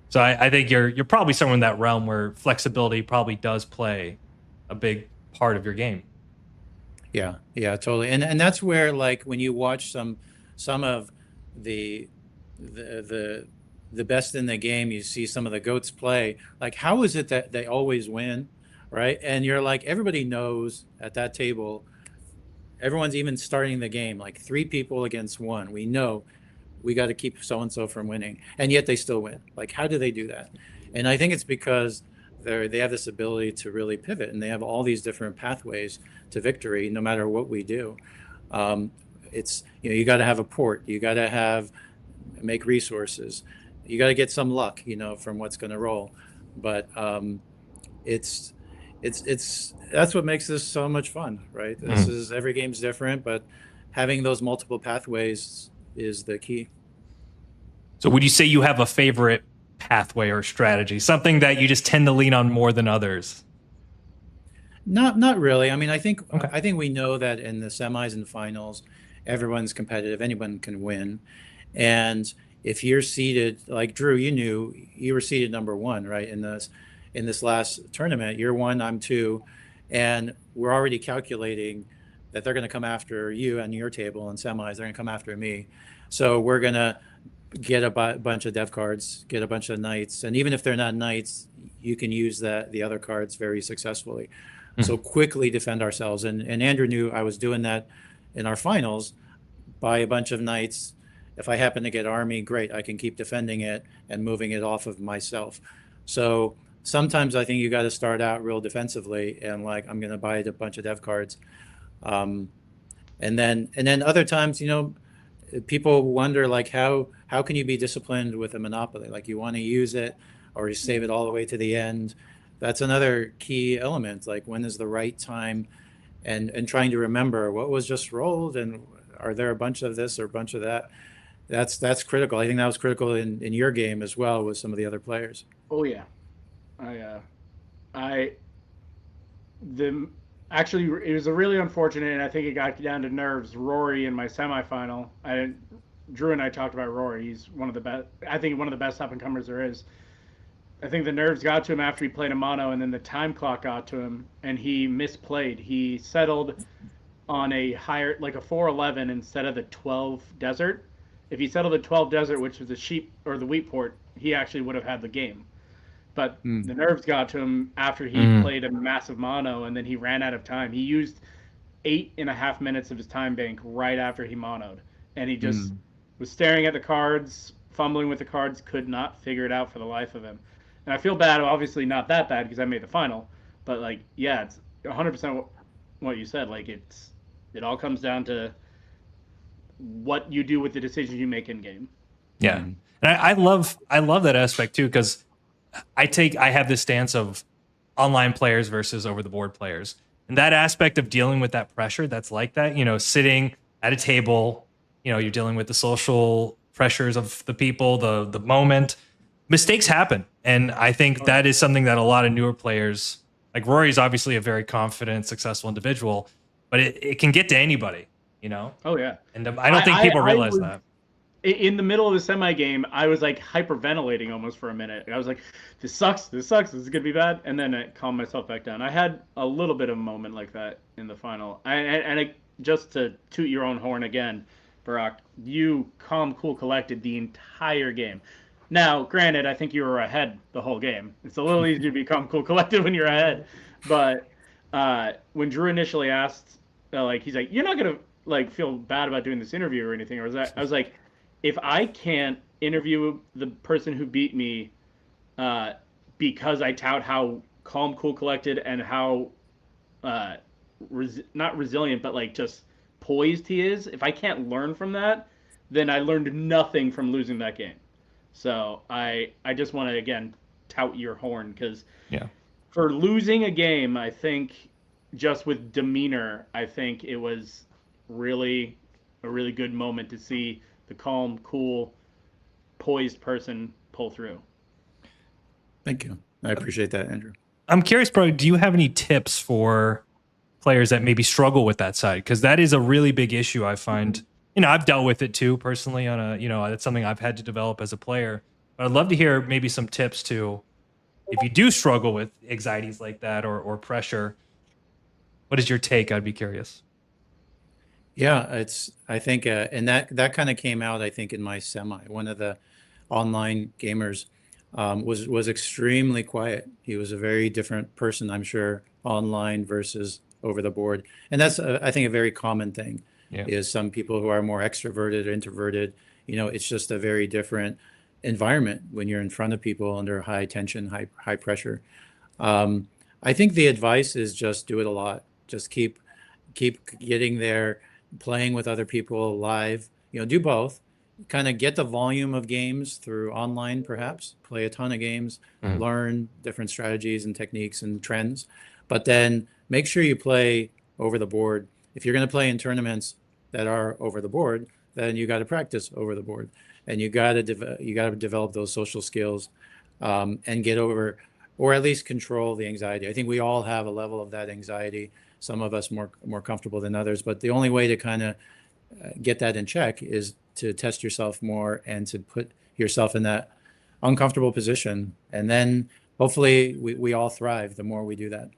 Speaker 1: So I think you're probably somewhere in that realm where flexibility probably does play a big part of your game.
Speaker 3: Yeah, totally. And that's where, like, when you watch some of the best in the game, you see some of the GOATs play, like, how is it that they always win, right? And you're like, everybody knows at that table, everyone's even starting the game, like 3 people against 1. We know we got to keep so-and-so from winning, and yet they still win. Like, how do they do that? And I think it's because they have this ability to really pivot, and they have all these different pathways to victory, no matter what we do. Um, it's, you got to have a port, you got to have make resources, you got to get some luck, from what's going to roll. But it's that's what makes this so much fun, right? This
Speaker 1: Mhm.
Speaker 3: is every game's different, but having those multiple pathways is the key.
Speaker 1: So would you say you have a favorite pathway or strategy, something that you just tend to lean on more than others?
Speaker 3: Not really. I mean,
Speaker 1: Okay.
Speaker 3: I think we know that in the semis and finals, everyone's competitive. Anyone can win. And if you're seated, like Drew, you knew you were seated number one, right? In this last tournament, you're one, I'm two, and we're already calculating that they're going to come after you and your table in semis. They're going to come after me. So we're going to get a bunch of dev cards, get a bunch of knights, and even if they're not knights, you can use the other cards very successfully. So
Speaker 1: Mhm.
Speaker 3: quickly defend ourselves. And Andrew knew I was doing that in our finals, buy a bunch of knights. If I happen to get army, great, I can keep defending it and moving it off of myself. So sometimes I think you got to start out real defensively and like, I'm going to buy a bunch of dev cards. Um, and then other times, people wonder like how can you be disciplined with a monopoly? Like you want to use it or you save it all the way to the end. That's another key element. Like when is the right time, and trying to remember what was just rolled, and are there a bunch of this or a bunch of that. That's critical. I think that was critical in your game as well with some of the other players.
Speaker 2: Oh yeah, I the actually it was a really unfortunate, and I think it got down to nerves. Rory in my semifinal. Drew and I talked about Rory. He's one of the best. I think one of the best up and comers there is. I think the nerves got to him after he played a mono, and then the time clock got to him, and he misplayed. He settled on a higher, like a 411 instead of the 12 desert. If he settled the 12 desert, which was the sheep or the wheat port, he actually would have had the game. But
Speaker 3: Mm,
Speaker 2: the nerves got to him after he
Speaker 1: Mm.
Speaker 2: played a massive mono, and then he ran out of time. He used 8.5 minutes of his time bank right after he monoed, and he just
Speaker 3: mm,
Speaker 2: was staring at the cards, fumbling with the cards, could not figure it out for the life of him. And I feel bad, obviously not that bad because I made the final, but like, yeah, it's 100% what you said. Like, it all comes down to what you do with the decisions you make in game.
Speaker 1: Yeah.
Speaker 3: mm.
Speaker 1: And I love that aspect too, because I have this stance of online players versus over the board players. And that aspect of dealing with that pressure that's like that, sitting at a table, you're dealing with the social pressures of the people, the moment. Mistakes happen. And I think
Speaker 2: Oh yeah.
Speaker 1: that is something that a lot of newer players, like Rory's obviously a very confident, successful individual, but it can get to anybody, you know?
Speaker 2: Oh yeah.
Speaker 1: And I don't think people
Speaker 2: I
Speaker 1: realize
Speaker 2: was
Speaker 1: that.
Speaker 2: in the middle of the semi game. I was like hyperventilating almost for a minute. I was like, "This sucks. This sucks. This is gonna be bad." And then I calmed myself back down. I had a little bit of a moment like that in the final. Just to toot your own horn again, Burak, you calm, cool, collected the entire game. Now, granted, I think you were ahead the whole game. It's a little easier to be calm, cool, collected when you're ahead. But when Drew initially asked, like, he's like, "You're not gonna like feel bad about doing this interview or anything," or was that? I was like, if I can't interview the person who beat me uh, because I tout how calm, cool, collected, and how uh, not resilient, but like just poised he is, if I can't learn from that, then I learned nothing from losing that game. So I just want to again tout your horn because
Speaker 1: Yeah.
Speaker 2: for losing a game, I think just with demeanor, I think it was really a really good moment to see the calm, cool, poised person pull through.
Speaker 3: Thank you. I appreciate that, Andrew.
Speaker 1: I'm curious, bro, do you have any tips for players that maybe struggle with that side? Because that is a really big issue I find. I've dealt with it too personally on it's something I've had to develop as a player. But I'd love to hear maybe some tips to if you do struggle with anxieties like that or pressure. What is your take? I'd be curious.
Speaker 3: Yeah, I think, and that kind of came out, I think, in my semi. One of the online gamers was extremely quiet. He was a very different person, I'm sure, online versus over the board. And that's, I think, a very common thing.
Speaker 1: Yeah.
Speaker 3: Is some people who are more extroverted or introverted, it's just a very different environment when you're in front of people under high tension, high pressure. I think the advice is just do it a lot. Just keep getting there, playing with other people live. Do both. Kind of get the volume of games through online, perhaps. Play a ton of games,
Speaker 1: Mhm.
Speaker 3: learn different strategies and techniques and trends, but then make sure you play over the board. If you're going to play in tournaments that are over the board, then you got to practice over the board, and you got to develop those social skills, and get over, or at least control the anxiety. I think we all have a level of that anxiety. Some of us more comfortable than others, but the only way to kind of get that in check is to test yourself more and to put yourself in that uncomfortable position, and then hopefully we all thrive the more we do that.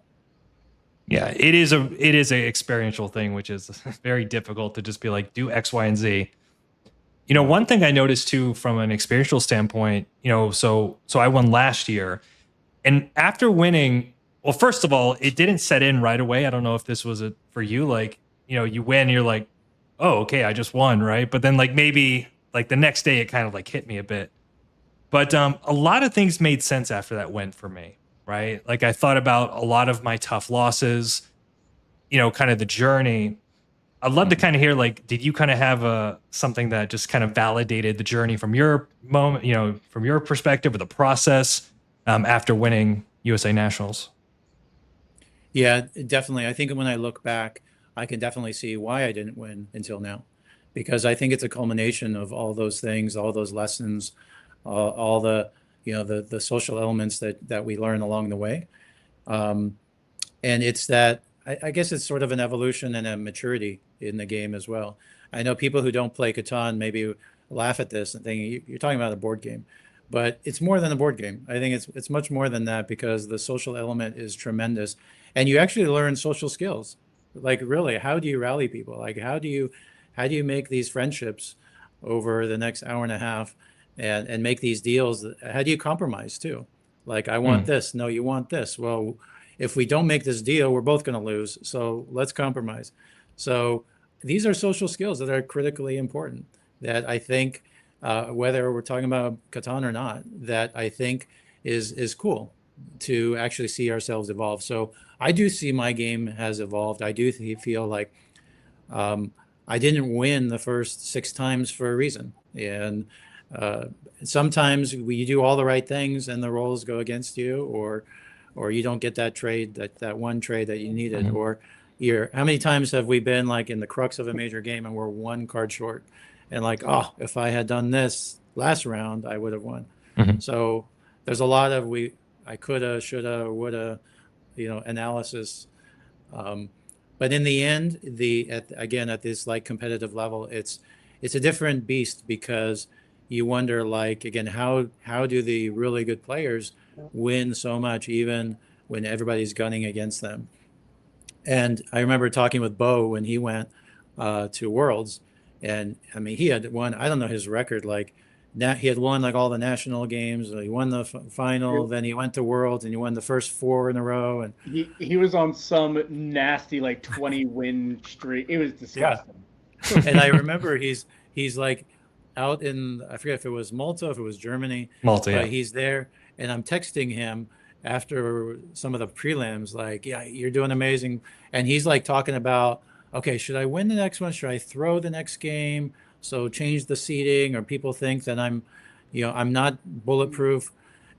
Speaker 1: Yeah, it is a experiential thing, which is very difficult to just be like, do X, Y, and Z. One thing I noticed too from an experiential standpoint, so I won last year, and after winning, well, first of all, it didn't set in right away. I don't know if this was it for you. Like, you win, you're like, oh, okay, I just won, right? But then like maybe like the next day, it kind of like hit me a bit. But a lot of things made sense after that win for me, right? Like I thought about a lot of my tough losses, kind of the journey. I'd love to kind of hear like, did you kind of have something that just kind of validated the journey from your moment, from your perspective of the process after winning USA Nationals?
Speaker 3: Yeah, definitely. I think when I look back, I can definitely see why I didn't win until now, because I think it's a culmination of all those things, all those lessons, all the the social elements that we learn along the way. Um, and it's that I guess it's sort of an evolution and a maturity in the game as well. I know people who don't play Catan maybe laugh at this and think you're talking about a board game, but it's more than a board game. I think it's much more than that, because the social element is tremendous, and you actually learn social skills. Like really, how do you rally people? Like how do you make these friendships over the next hour and a half, and make these deals? How do you compromise too? Like, I want
Speaker 1: Mm.
Speaker 3: this. No, you want this. Well, if we don't make this deal, we're both going to lose. So let's compromise. So these are social skills that are critically important, that I think, whether we're talking about Catan or not, that I think is cool to actually see ourselves evolve. So I do see my game has evolved. I do feel like, um, I didn't win the first 6 times for a reason. And uh, sometimes you do all the right things and the rolls go against you, or you don't get that trade, that one trade that you needed,
Speaker 1: Mhm.
Speaker 3: or how many times have we been like in the crux of a major game and we're one card short, and like, oh, if I had done this last round, I would have won.
Speaker 1: Mhm.
Speaker 3: So there's a lot of I coulda, shoulda, woulda, analysis. Um, but in the end, again, at this like competitive level, it's a different beast, because you wonder, like, again, how do the really good players win so much even when everybody's gunning against them? And I remember talking with Bo when he went to Worlds, and I mean, he had won. I don't know his record. Like, he had won like all the national games. He won the final. Then he went to Worlds and he won the first 4 in a row. And
Speaker 2: He was on some nasty like 20 win streak. It was
Speaker 3: yeah,
Speaker 2: disgusting.
Speaker 3: and I remember he's like out in, I forget if it was Malta, if it was Germany,
Speaker 1: Malta,
Speaker 3: but
Speaker 1: yeah.
Speaker 3: he's there, and I'm texting him after some of the prelims, like, yeah, you're doing amazing, and he's like talking about, okay, should I win the next one? Should I throw the next game? So change the seating, or people think that I'm not bulletproof.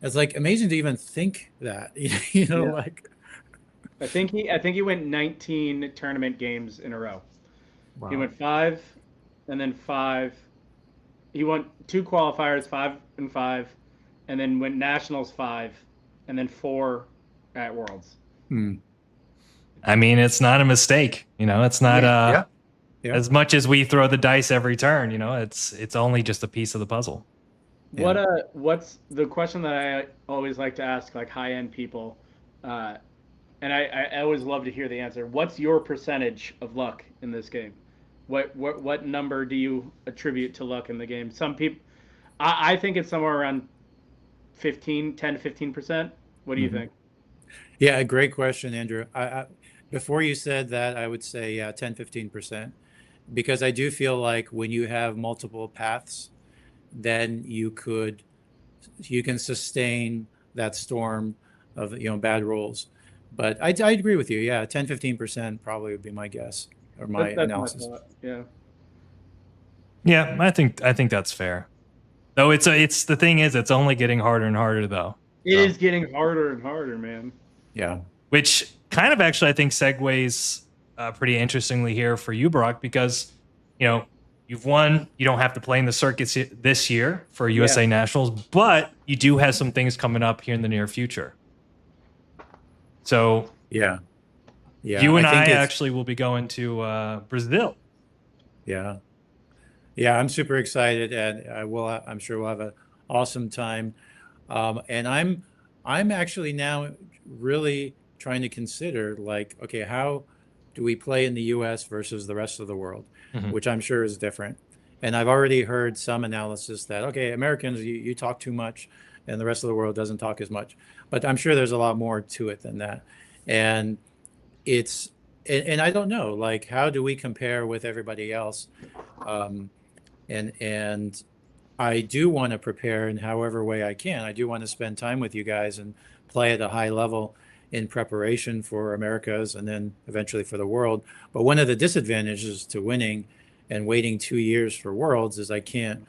Speaker 3: It's like amazing to even think that,
Speaker 2: Yeah.
Speaker 3: like,
Speaker 2: I think he went 19 tournament games in a row. He
Speaker 3: wow.
Speaker 2: went 5 and then 5. He won 2 qualifiers, 5 and 5, and then went nationals 5 and then 4 at Worlds.
Speaker 3: Hmm.
Speaker 1: I mean, it's not a mistake. It's not
Speaker 2: Yeah.
Speaker 3: Yeah. Yeah.
Speaker 1: as much as we throw the dice every turn. It's only just a piece of the puzzle.
Speaker 3: Yeah.
Speaker 2: What's the question that I always like to ask like high-end people, uh, and I always love to hear the answer. What's your percentage of luck in this game? What number do you attribute to luck in the game? Some people, I think it's somewhere around 10 to 15%. What do you
Speaker 3: Mhm.
Speaker 2: think?
Speaker 3: Yeah, great question, Andrew. Before you said that, I would say, yeah, 10, 15%, because I do feel like when you have multiple paths, then you can sustain that storm bad rolls. But I agree with you. Yeah, 10-15% probably would be my guess or my
Speaker 2: That's my
Speaker 3: analysis.
Speaker 2: thought. Yeah.
Speaker 1: Yeah, I think that's fair. Though it's the thing is it's only getting harder and harder though.
Speaker 2: It is getting harder and harder, man.
Speaker 3: Yeah.
Speaker 1: Which kind of actually I think segues pretty interestingly here for you, Burak, because you've won. You don't have to play in the circuits this year for USA Nationals, but you do have some things coming up here in the near future. So
Speaker 3: Yeah. Yeah.
Speaker 1: you and
Speaker 3: think
Speaker 1: I
Speaker 3: it's-
Speaker 1: actually will be going to Brazil.
Speaker 3: Yeah. Yeah, I'm super excited, and I'm sure we'll have an awesome time. And I'm actually now really trying to consider, like, okay, how do we play in the U.S. versus the rest of the world,
Speaker 1: Mhm.
Speaker 3: which I'm sure is different. And I've already heard some analysis that, okay, Americans, you talk too much, and the rest of the world doesn't talk as much. But I'm sure there's a lot more to it than that. And it's and I don't know, like, how do we compare with everybody else? Um, and I do want to prepare in however way I can. I do want to spend time with you guys and play at a high level in preparation for Americas and then eventually for the world. But one of the disadvantages to winning and waiting 2 years for Worlds is I can't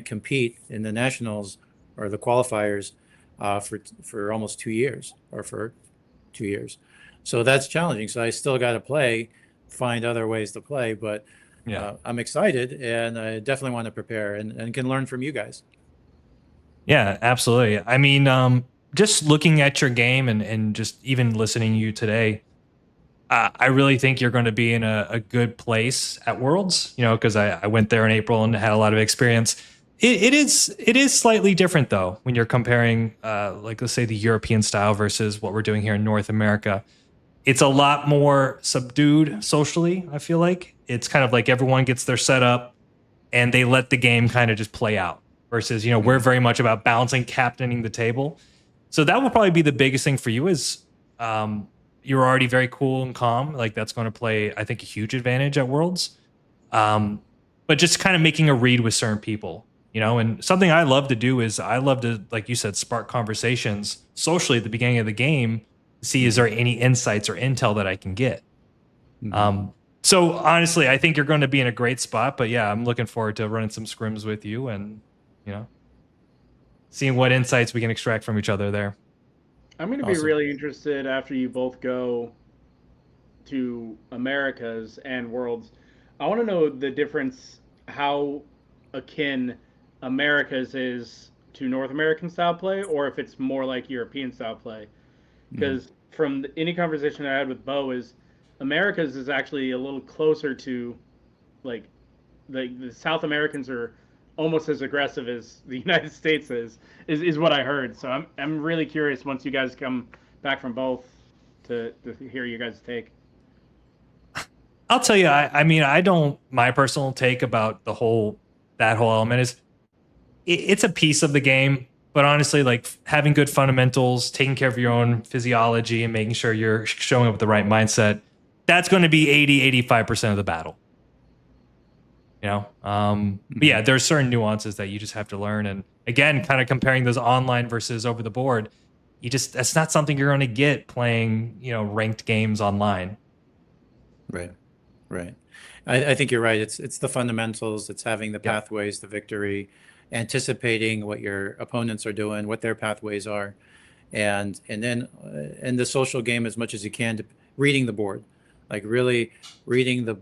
Speaker 3: compete in the nationals or the qualifiers for almost 2 years or for 2 years. So that's challenging. So I still got to find other ways to play, but I'm excited, and I definitely want to prepare and can learn from you guys.
Speaker 1: Yeah, absolutely. I mean, just looking at your game and just even listening to you today, I really think you're going to be in a good place at Worlds, because I went there in April and had a lot of experience. It is slightly different though when you're comparing, like let's say the European style versus what we're doing here in North America. It's a lot more subdued socially. I feel like it's kind of like everyone gets their setup and they let the game kind of just play out. Versus, we're very much about balancing, captaining the table. So that will probably be the biggest thing for you is you're already very cool and calm. Like that's going to play, I think, a huge advantage at Worlds. But just kind of making a read with certain people, and something I love to do is I love to, like you said, spark conversations socially at the beginning of the game, see is there any insights or intel that I can get. So honestly, I think you're going to be in a great spot. But yeah, I'm looking forward to running some scrims with you and seeing what insights we can extract from each other there.
Speaker 2: I'm going to be really interested after you both go to Americas and Worlds. I want to know the difference, how akin Americas is to North American style play, or if it's more like European style play. Because from any conversation I had with Bo, is Americas is actually a little closer to, like the South Americans are almost as aggressive as the United States is what I heard. So I'm really curious once you guys come back from both to hear your guys' take.
Speaker 1: I'll tell you, I mean, my personal take about that whole element is it's a piece of the game, but honestly, like having good fundamentals, taking care of your own physiology and making sure you're showing up with the right mindset, that's going to be 80-85% of the battle. But yeah, there are certain nuances that you just have to learn. And again, kind of comparing those online versus over the board, that's not something you're going to get playing, ranked games online.
Speaker 3: Right. I think you're right. It's the fundamentals. It's having the pathways to victory, anticipating what your opponents are doing, what their pathways are, and then in the social game as much as you can, reading the board. Like really reading the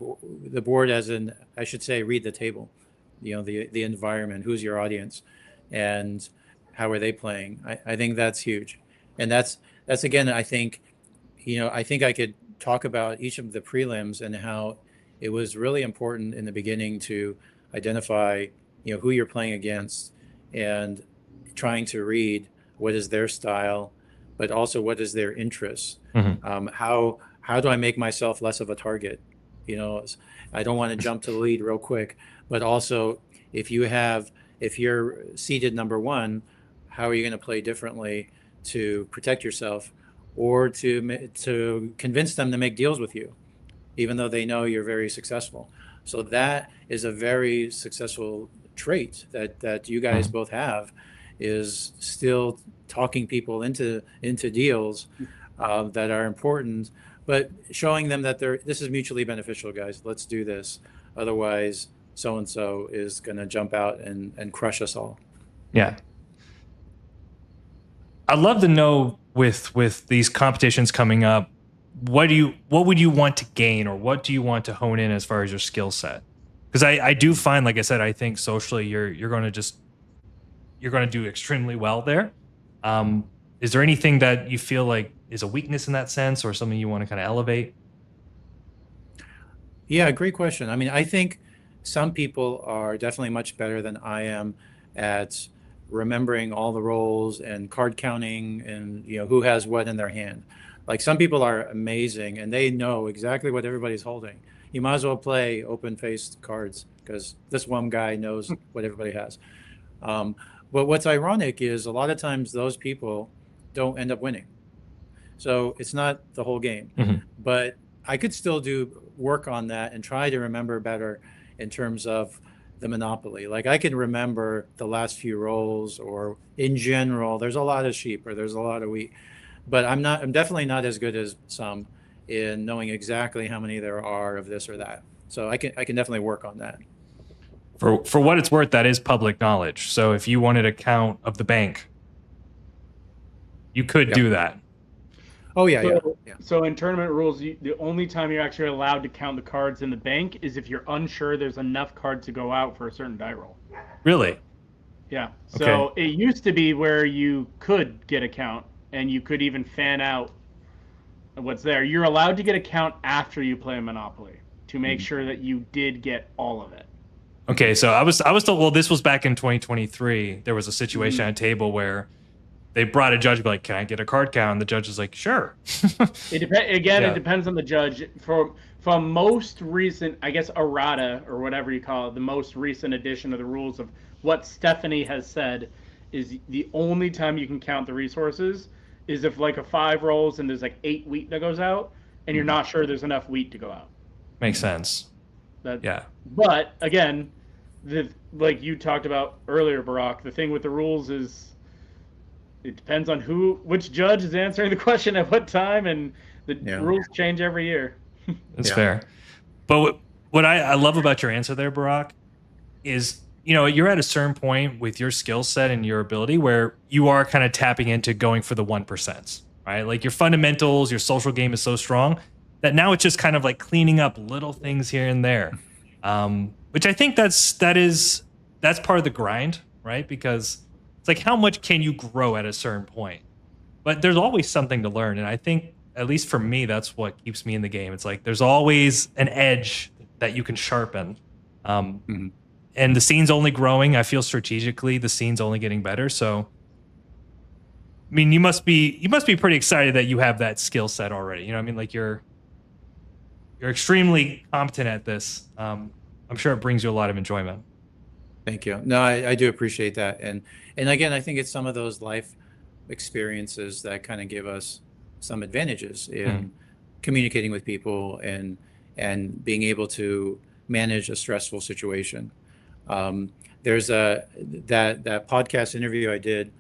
Speaker 3: board, as in, I should say, read the table, the environment, who's your audience, and how are they playing. I think that's huge, and that's again, I think I could talk about each of the prelims and how it was really important in the beginning to identify who you're playing against and trying to read what is their style, but also what is their interests. How do I make myself less of a target? I don't want to jump to the lead real quick, but also if you're seeded number one, how are you going to play differently to protect yourself or to convince them to make deals with you, even though they know you're very successful? So that is a very successful trait that you guys both have. is still talking people into deals that are important, but showing them that this is mutually beneficial, guys. Let's do this. Otherwise, so and so is going to jump out and crush us all.
Speaker 1: Yeah. I'd love to know with these competitions coming up, what would you want to gain, or what do you want to hone in as far as your skill set? Because I do find, like I said, I think socially you're going to do extremely well there. Is there anything that you feel like is a weakness in that sense, or something you want to kind of elevate?
Speaker 3: Yeah, great question. I mean, I think some people are definitely much better than I am at remembering all the roles and card counting and who has what in their hand. Like some people are amazing and they know exactly what everybody's holding. You might as well play open-faced cards because this one guy knows what everybody has. Um, but what's ironic is a lot of times those people don't end up winning. So it's not the whole game.
Speaker 1: Mm-hmm.
Speaker 3: But I could still do work on that and try to remember better in terms of the Monopoly. Like I can remember the last few rolls, or in general, there's a lot of sheep or there's a lot of wheat. But I'm definitely not as good as some in knowing exactly how many there are of this or that. So I can definitely work on that.
Speaker 1: For what it's worth, that is public knowledge. So if you wanted a count of the bank, you could do that.
Speaker 3: Oh yeah, yeah.
Speaker 2: So in tournament rules, the only time you're actually allowed to count the cards in the bank is if you're unsure there's enough cards to go out for a certain die roll.
Speaker 1: Really?
Speaker 2: Yeah. So It used to be where you could get a count and you could even fan out what's there. You're allowed to get a count after you play a Monopoly to make sure that you did get all of it.
Speaker 1: Okay, so I was told, well, this was back in 2023. There was a situation at a table where they brought a judge and be like, "Can I get a card count?" And the judge is like, "Sure."
Speaker 2: It depends on the judge. From most recent, I guess, errata or whatever you call it, the most recent edition of the rules of what Stephanie has said is the only time you can count the resources is if like a 5 rolls and there's like 8 wheat that goes out and you're not sure there's enough wheat to go out.
Speaker 1: Makes sense. Yeah.
Speaker 2: But again, like you talked about earlier, Burak, the thing with the rules is it depends on which judge is answering the question at what time, and the rules change every year.
Speaker 1: That's fair. But what I love about your answer there, Burak, is you're at a certain point with your skill set and your ability where you are kind of tapping into going for the 1%, right? Like your fundamentals, your social game is so strong that now it's just kind of like cleaning up little things here and there, which I think that's part of the grind, right? Because it's like, how much can you grow at a certain point? But there's always something to learn. And I think, at least for me, that's what keeps me in the game. It's like there's always an edge that you can sharpen. And the scene's only growing. I feel strategically the scene's only getting better. So, I mean, you must be pretty excited that you have that skill set already. I mean, like you're extremely competent at this. I'm sure it brings you a lot of enjoyment.
Speaker 3: Thank you. No, I do appreciate that. And again, I think it's some of those life experiences that kind of give us some advantages in communicating with people and being able to manage a stressful situation. There's that podcast interview I did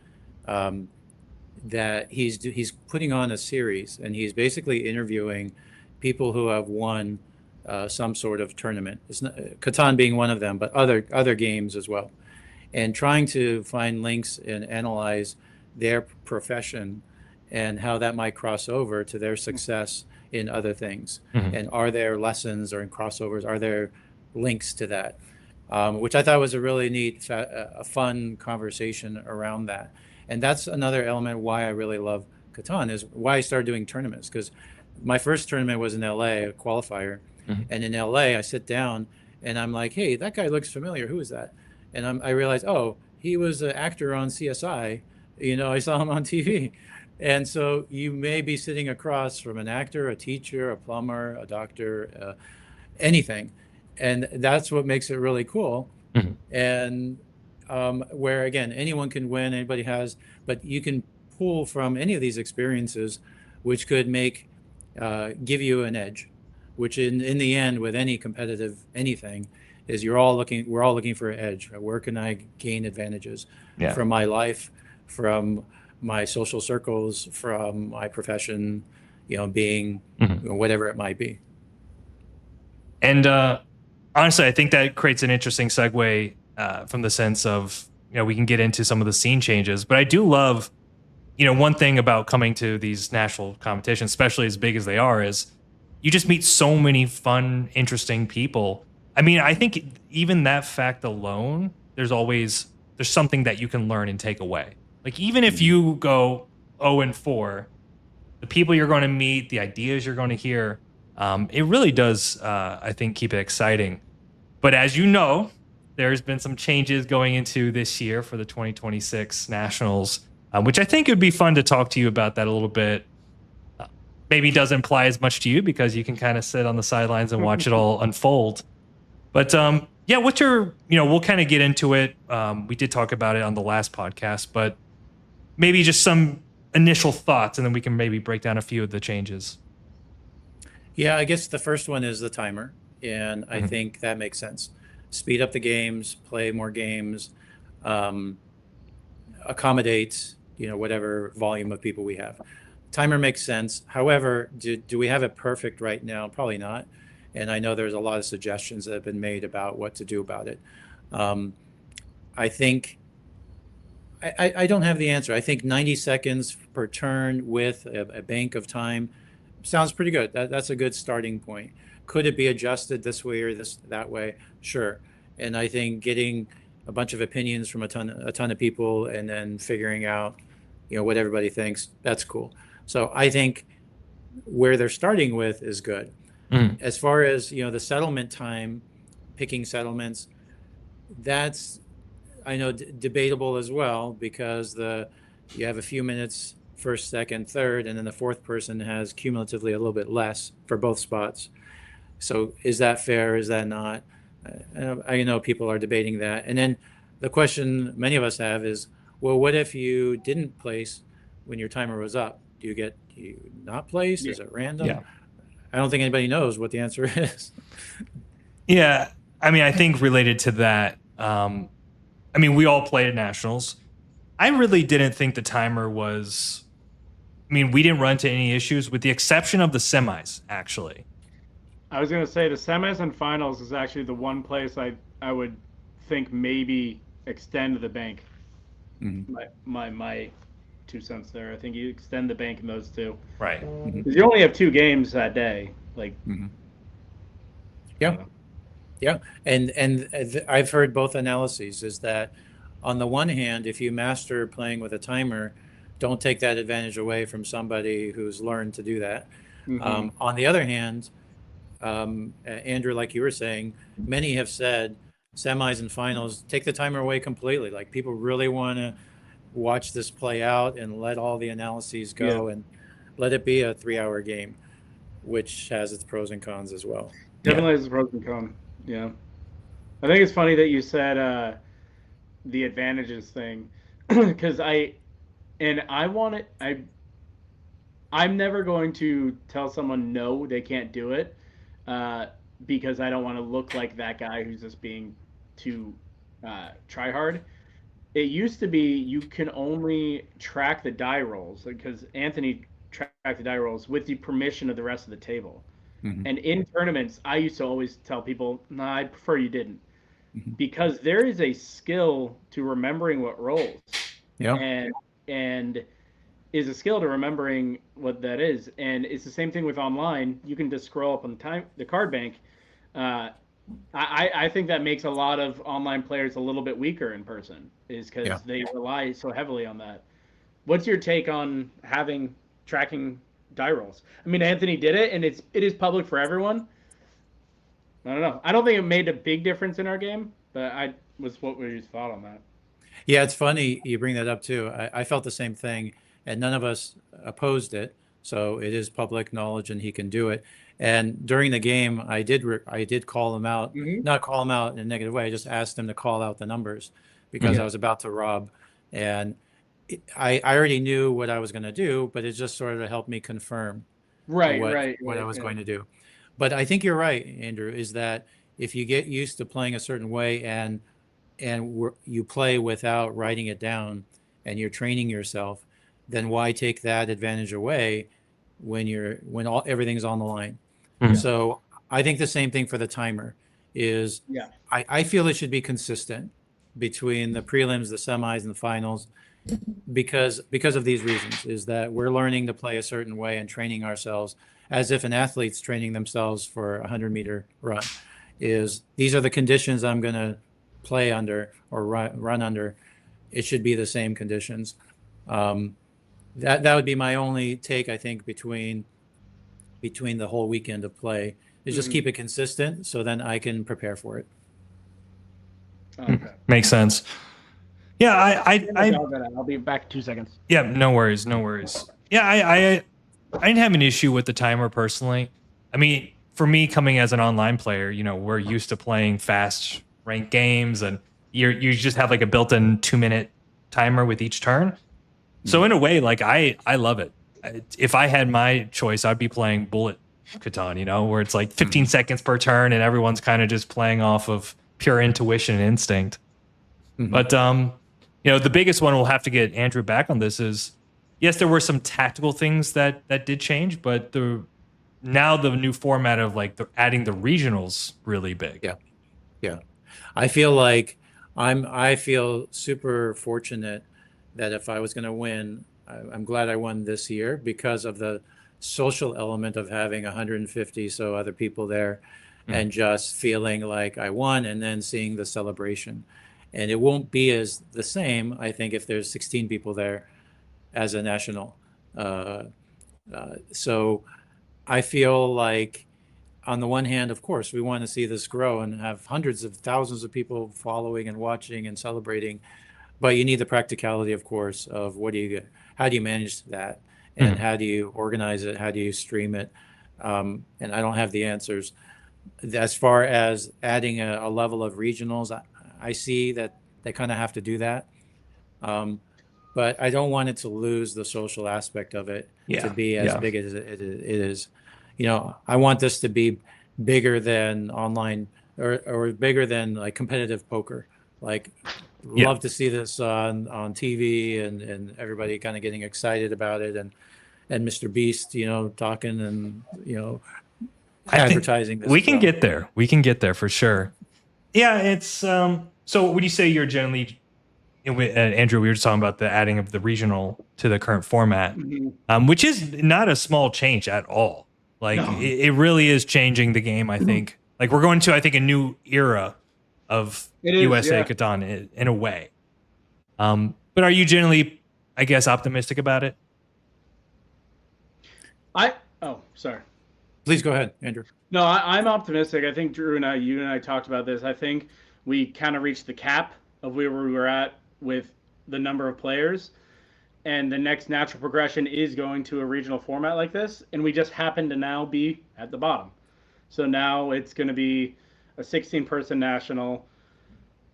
Speaker 3: that he's putting on a series, and he's basically interviewing people who have won some sort of tournament. It's not, Catan being one of them, but other games as well, and trying to find links and analyze their profession and how that might cross over to their success in other things. And are there lessons or in crossovers? Are there links to that? Which I thought was a really neat, a fun conversation around that. And that's another element why I really love Catan, is why I started doing tournaments, because my first tournament was in LA, a qualifier. And in LA, I sit down and I'm like, hey, that guy looks familiar. Who is that? And I realized, oh, he was an actor on CSI. I saw him on TV. And so you may be sitting across from an actor, a teacher, a plumber, a doctor, anything. And that's what makes it really cool. And where, again, anyone can win, anybody has, but you can pull from any of these experiences, which could give you an edge, which in the end, with any competitive anything, is we're all looking for an edge. Right? Where can I gain advantages
Speaker 1: Yeah.
Speaker 3: from my life, from my social circles, from my profession, being whatever it might be.
Speaker 1: And honestly, I think that creates an interesting segue from the sense of, we can get into some of the scene changes. But I do love, one thing about coming to these national competitions, especially as big as they are, is you just meet so many fun, interesting people. I mean, I think even that fact alone, there's something that you can learn and take away. Like, even if you go 0-4, the people you're going to meet, the ideas you're going to hear, it really does, I think, keep it exciting. But as you know, there's been some changes going into this year for the 2026 Nationals, which I think it would be fun to talk to you about that a little bit. Maybe doesn't apply as much to you because you can kind of sit on the sidelines and watch it all unfold. But yeah, what's your, we'll kind of get into it. We did talk about it on the last podcast, but maybe just some initial thoughts, and then we can maybe break down a few of the changes.
Speaker 3: Yeah, I guess the first one is the timer, and I think that makes sense. Speed up the games, play more games, accommodate, whatever volume of people we have. Timer makes sense. However, do we have it perfect right now? Probably not. And I know there's a lot of suggestions that have been made about what to do about it. I think I don't have the answer. I think 90 seconds per turn with a bank of time sounds pretty good. That's a good starting point. Could it be adjusted this way or that way? Sure. And I think getting a bunch of opinions from a ton of people and then figuring out, what everybody thinks, that's cool. So I think where they're starting with is good. As far as, the settlement time, picking settlements, that's, I know, debatable as well, because you have a few minutes first, second, third, and then the fourth person has cumulatively a little bit less for both spots. So is that fair? Is that not? I know people are debating that. And then the question many of us have is, well, what if you didn't place when your timer was up? Do you not place? Is it random?
Speaker 1: Yeah.
Speaker 3: I don't think anybody knows what the answer is.
Speaker 1: Yeah. I mean, I think related to that, we all played at Nationals. I really didn't think the timer was, we didn't run into any issues with the exception of the semis, actually.
Speaker 2: I was going to say the semis and finals is actually the one place I would think maybe extend the bank. My 2 cents there. I think you extend the bank in those two.
Speaker 1: Right.
Speaker 2: Because you only have 2 games that day.
Speaker 3: Yeah. And I've heard both analyses, is that on the one hand, if you master playing with a timer, don't take that advantage away from somebody who's learned to do that. On the other hand, Andrew, like you were saying, many have said semis and finals, take the timer away completely. Like, people really want to watch this play out and let all the analyses go and let it be a 3-hour game, which has its pros and cons as well.
Speaker 2: Definitely has its pros and cons. Yeah. I think it's funny that you said the advantages thing, because I'm never going to tell someone no, they can't do it, because I don't want to look like that guy who's just being too try hard. It used to be you can only track the die rolls, because Anthony tracked the die rolls with the permission of the rest of the table. And in tournaments, I used to always tell people, nah, I prefer you didn't. Because there is a skill to remembering what rolls. Yeah. And is a skill to remembering what that is. And it's the same thing with online. You can just scroll up on the card bank. I think that makes a lot of online players a little bit weaker in person, is because they rely so heavily on that. What's your take on tracking die rolls? Anthony did it, and it is public for everyone. I don't know. I don't think it made a big difference in our game, but what was your thought on that?
Speaker 3: Yeah, it's funny you bring that up too. I felt the same thing, and none of us opposed it. So it is public knowledge, and he can do it. And during the game, I did call him out, not call him out in a negative way. I just asked him to call out the numbers, because I was about to rob, and I already knew what I was going to do, but it just sort of helped me confirm what I was going to do. But I think you're right, Andrew, is that if you get used to playing a certain way and you play without writing it down and you're training yourself, then why take that advantage away when everything's on the line?
Speaker 1: Mhm.
Speaker 3: So I think the same thing for the timer is
Speaker 2: Yeah.
Speaker 3: I feel it should be consistent between the prelims, the semis, and the finals because of these reasons is that we're learning to play a certain way and training ourselves as if an athlete's training themselves for a 100-meter run. Is these are the conditions I'm going to play under or run under. It should be the same conditions. That would be my only take, I think, between the whole weekend of play is just keep it consistent so then I can prepare for it.
Speaker 2: Okay.
Speaker 1: Makes sense. Yeah,
Speaker 2: I'll be back in 2 seconds.
Speaker 1: yeah, no worries, no worries. Yeah, I didn't have an issue with the timer personally. I mean, for me, coming as an online player, you know, we're used to playing fast ranked games, and you just have like a built-in 2-minute timer with each turn. So in a way, like I love it. If I had my choice, I'd be playing bullet Catan, you know, where it's like 15 seconds per turn, and everyone's kind of just playing off of pure intuition and instinct. But you know, the biggest one we'll have to get Andrew back on this is, yes, there were some tactical things that did change, but now the new format of like adding the regionals really big.
Speaker 3: Yeah. Yeah. I feel like I feel super fortunate that if I was going to win, I'm glad I won this year because of the social element of having 150 so other people there and just feeling like I won and then seeing the celebration. And it won't be as the same, I think, if there's 16 people there as a national. So I feel like on the one hand, of course, we want to see this grow and have hundreds of thousands of people following and watching and celebrating. But you need the practicality, of course, of how do you manage that? And how do you organize it? How do you stream it? And I don't have the answers. As far as adding a level of regionals, I see that they kind of have to do that. But I don't want it to lose the social aspect of it to be as big as it is. You know, I want this to be bigger than online or bigger than like competitive poker. Like, love to see this on TV and everybody kind of getting excited about it and Mr. Beast, you know, talking and, you know, advertising this.
Speaker 1: We can get there. We can get there for sure. Yeah, it's so would you say you're generally Andrew, we were just talking about the adding of the regional to the current format, which is not a small change at all. Like it really is changing the game, I think. Like we're going to, I think, a new era of USA Catan in a way. But are you generally, I guess, optimistic about it?
Speaker 2: Sorry.
Speaker 3: Please go ahead, Andrew.
Speaker 2: No, I'm optimistic. I think Drew and you and I talked about this. I think we kind of reached the cap of where we were at with the number of players. And the next natural progression is going to a regional format like this. And we just happen to now be at the bottom. So now it's going to be a 16-person national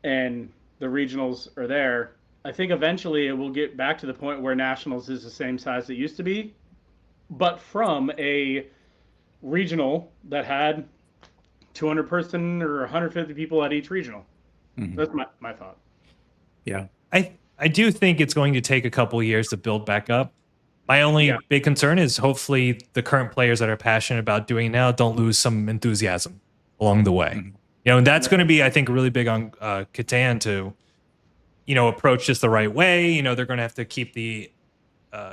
Speaker 2: and the regionals are there. I think eventually it will get back to the point where nationals is the same size it used to be, but from a regional that had 200 person or 150 people at each regional. That's my thought.
Speaker 3: Yeah.
Speaker 1: I do think it's going to take a couple of years to build back up. My only big concern is hopefully the current players that are passionate about doing it now don't lose some enthusiasm along the way. You know, and that's going to be, I think, really big on Catan to, you know, approach this the right way. You know, they're going to have to keep the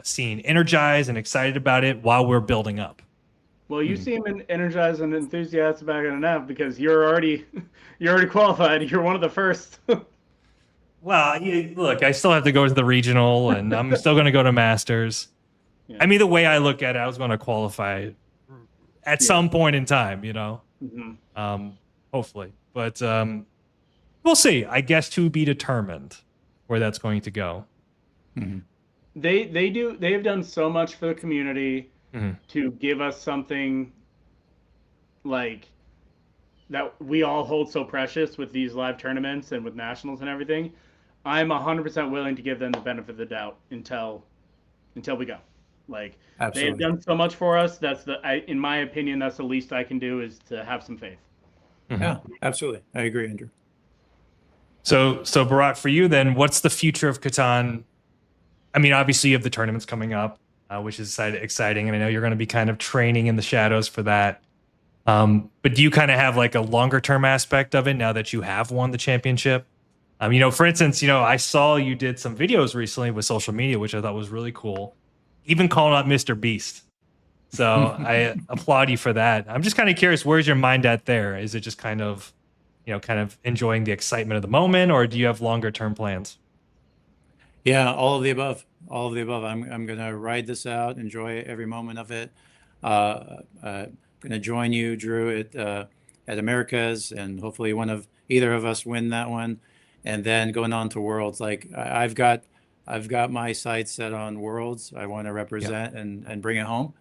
Speaker 1: scene energized and excited about it while we're building up.
Speaker 2: Well, you seem energized and enthusiastic about it enough because you're already qualified. You're one of the first.
Speaker 1: Well, look, I still have to go to the regional, and I'm still going to go to Masters. Yeah. I mean, the way I look at it, I was going to qualify at some point in time, you know, hopefully. But we'll see. I guess to be determined where that's going to go.
Speaker 2: They have done so much for the community to give us something like that we all hold so precious with these live tournaments and with nationals and everything. I'm 100% willing to give them the benefit of the doubt until we go. Like,
Speaker 3: absolutely.
Speaker 2: They've done so much for us. In my opinion, that's the least I can do is to have some faith.
Speaker 1: Mhm.
Speaker 3: Yeah, absolutely. I agree, Andrew.
Speaker 1: So Barat, for you then, what's the future of Catan? I mean, obviously you have the tournaments coming up, which is exciting, and I know you're going to be kind of training in the shadows for that. But do you kind of have like a longer term aspect of it now that you have won the championship? For instance, I saw you did some videos recently with social media, which I thought was really cool. Even calling out Mr. Beast. So I applaud you for that. I'm just kind of curious, where's your mind at there? Is it just kind of enjoying the excitement of the moment, or do you have longer term plans?
Speaker 3: Yeah, all of the above. All of the above. I'm gonna ride this out, enjoy every moment of it. Gonna join you, Drew, at Americas, and hopefully either of us win that one, and then going on to Worlds. Like I've got my sights set on Worlds. I want to
Speaker 1: Yeah.
Speaker 3: represent and bring it home,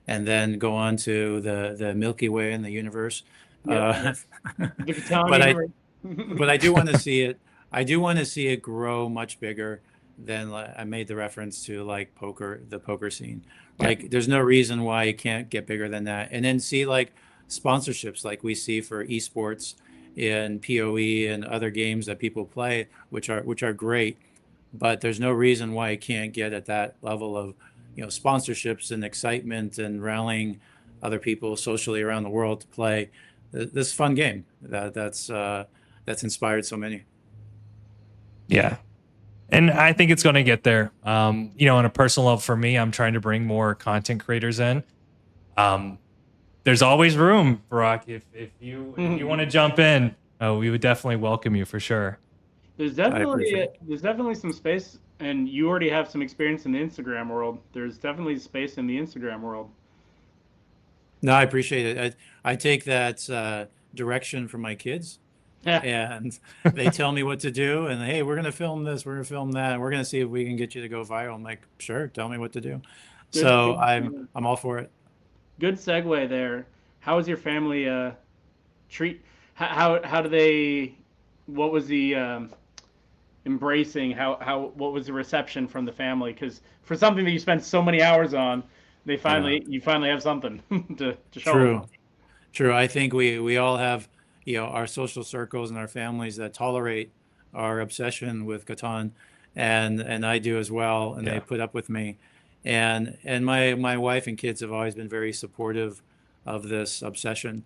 Speaker 3: and then go on to the Milky Way and the universe.
Speaker 2: Yep.
Speaker 3: Uh,
Speaker 2: The Catan
Speaker 3: but I
Speaker 2: universe.
Speaker 3: but I do want to see it. I do want to see it grow much bigger than I made the reference to like the poker scene.
Speaker 1: Yeah.
Speaker 3: Like, there's no reason why it can't get bigger than that. And then see like sponsorships like we see for esports in PoE and other games that people play, which are great. But there's no reason why it can't get at that level of, sponsorships and excitement and rallying other people socially around the world to play this fun game that's inspired so many.
Speaker 1: Yeah. And I think it's going to get there. On a personal level for me, I'm trying to bring more content creators in. Um, there's always room, Burak. If you want to jump in, we would definitely welcome you for sure.
Speaker 3: I appreciate it.
Speaker 2: There's definitely some space, and you already have some experience in the Instagram world. There's definitely space in the Instagram world.
Speaker 3: No, I appreciate it. I take that direction from my kids,
Speaker 2: Yeah,
Speaker 3: and they tell me what to do. And hey, we're gonna film this, we're gonna film that, we're gonna see if we can get you to go viral. I'm like, sure, tell me what to do.
Speaker 2: good,
Speaker 3: So
Speaker 2: good,
Speaker 3: I'm all for it.
Speaker 2: good segue there. How was your family treat? How do they? What was the embracing? What was the reception from the family? Because for something that you spent so many hours on,
Speaker 3: Yeah,
Speaker 2: you finally have something to show them.
Speaker 3: true. True. I think we all have, our social circles and our families that tolerate our obsession with Catan, and I do as well, and they
Speaker 1: Yeah.
Speaker 3: put up with me. And my wife and kids have always been very supportive of this obsession.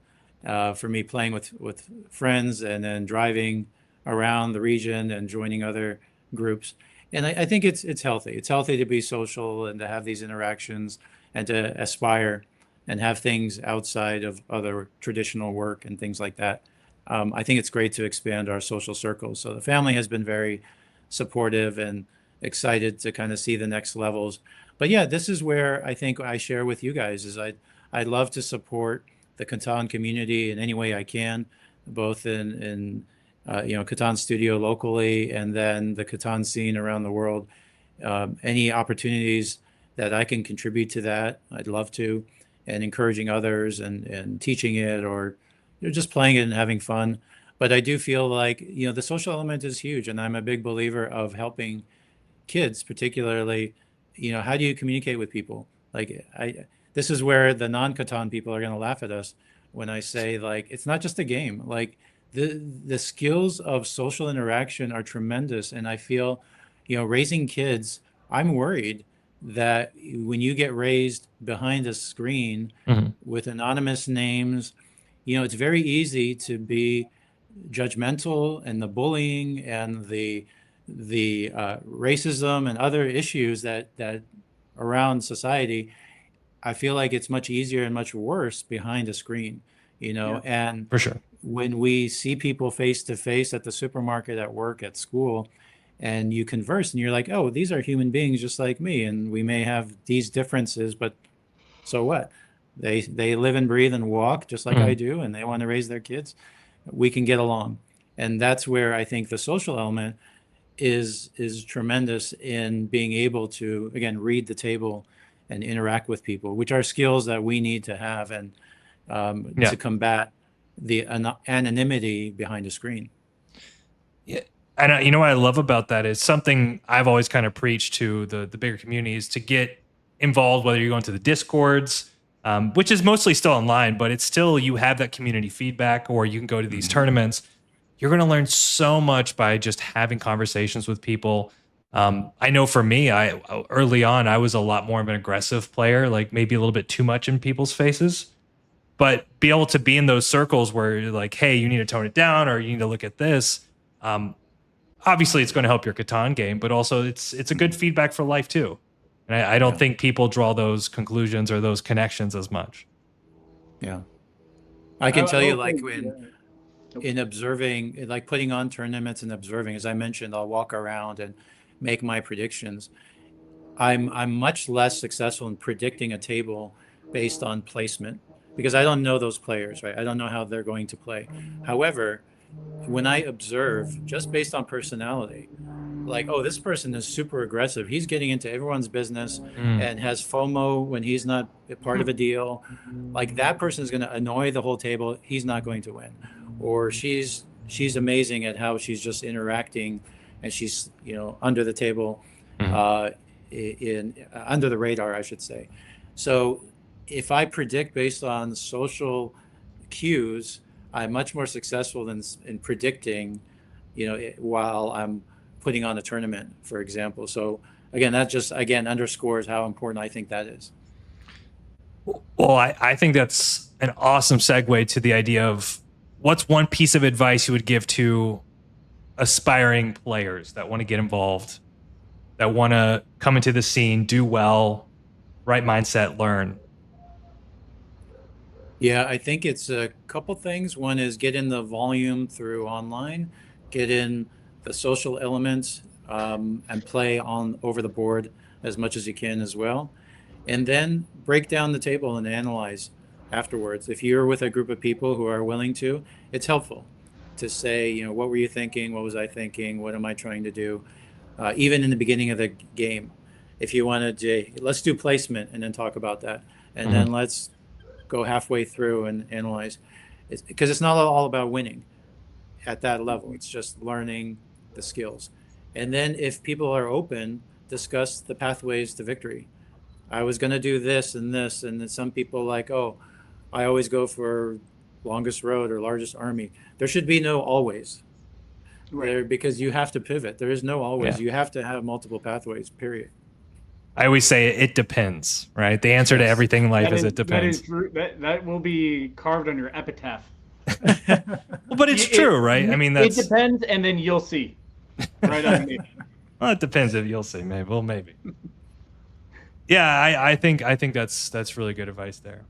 Speaker 3: For me playing with friends and then driving around the region and joining other groups. And I think it's healthy. It's healthy to be social and to have these interactions and to aspire and have things outside of other traditional work and things like that. I think it's great to expand our social circles. So the family has been very supportive and excited to kind of see the next levels. But yeah, this is where I think I share with you guys is I'd love to support the Catan community in any way I can, both in Catan Studio locally and then the Catan scene around the world. Any opportunities that I can contribute to that, I'd love to, and encouraging others and teaching it or just playing it and having fun. But I do feel like, the social element is huge, and I'm a big believer of helping kids, particularly, how do you communicate with people? Like this is where the non-Catan people are going to laugh at us when I say like it's not just a game. Like the skills of social interaction are tremendous, and I feel, raising kids, I'm worried that when you get raised behind a screen
Speaker 1: Mhm.
Speaker 3: with anonymous names, it's very easy to be judgmental, and the bullying and the racism and other issues that around society. I feel like it's much easier and much worse behind a screen,
Speaker 2: Yeah.
Speaker 3: and
Speaker 1: For sure.
Speaker 3: when we see people face to face at the supermarket, at work, at school, and you converse and you're like, oh, these are human beings just like me, and we may have these differences, but so what? They live and breathe and walk just like I
Speaker 1: Mhm.
Speaker 3: do, and they want to raise their kids. We can get along, and that's where I think the social element is tremendous in being able to again read the table and interact with people, which are skills that we need to have and
Speaker 1: Yeah.
Speaker 3: to combat the anonymity behind a screen.
Speaker 1: Yeah. And what I love about that is something I've always kind of preached to the bigger communities to get involved, whether you're going to the discords, which is mostly still online, but it's still, you have that community feedback, or you can go to these tournaments. You're going to learn so much by just having conversations with people. I know for me, I early on, I was a lot more of an aggressive player, like maybe a little bit too much in people's faces. But be able to be in those circles where you're like, hey, you need to tone it down, or you need to look at this. Obviously, it's going to help your Catan game, but also it's a good feedback for life too. And I don't think people draw those conclusions or those connections as much.
Speaker 3: Yeah. I can tell you, like,
Speaker 2: yeah.
Speaker 3: in observing, like putting on tournaments and observing, as I mentioned, I'll walk around and make my predictions. I'm much less successful in predicting a table based on placement because I don't know those players, right? I don't know how they're going to play. However, when I observe just based on personality, like, oh, this person is super aggressive. He's getting into everyone's business and has FOMO when he's not a part of a deal. Like, that person is going to annoy the whole table. He's not going to win. Or she's amazing at how she's just interacting, and she's, under the table, under the radar, I should say. So if I predict based on social cues, I'm much more successful than in predicting, while I'm putting on a tournament, for example. So again, that just underscores how important I think that is.
Speaker 1: Well, I think that's an awesome segue to the idea of what's one piece of advice you would give to aspiring players that want to get involved, that want to come into the scene, do well, right mindset, learn.
Speaker 3: Yeah, I think it's a couple things. One is get in the volume through online, get in the social elements, and play on over the board as much as you can as well. And then break down the table and analyze afterwards. If you're with a group of people who are willing to, it's helpful to say, what were you thinking? What was I thinking? What am I trying to do? Even in the beginning of the game, if you wanted to, let's do placement and then talk about that. And then let's go halfway through and analyze. Because it's not all about winning at that level. It's just learning the skills. And then if people are open, discuss the pathways to victory. I was going to do this and this, and then some people like, oh, I always go for longest road or largest army. There should be no always.
Speaker 2: Right.
Speaker 3: There, because you have to pivot. There is no always.
Speaker 1: Yeah.
Speaker 3: You have to have multiple pathways, period.
Speaker 1: I always say it depends, right? The answer to
Speaker 3: Yes.
Speaker 1: everything in life is it
Speaker 2: That
Speaker 1: depends.
Speaker 2: is true. That will be carved on your epitaph.
Speaker 1: But it's true, right? I mean, that's,
Speaker 2: It depends, and then you'll see. Right underneath.
Speaker 1: well, it depends if you'll see, maybe. Well, maybe. Yeah, I think that's really good advice there.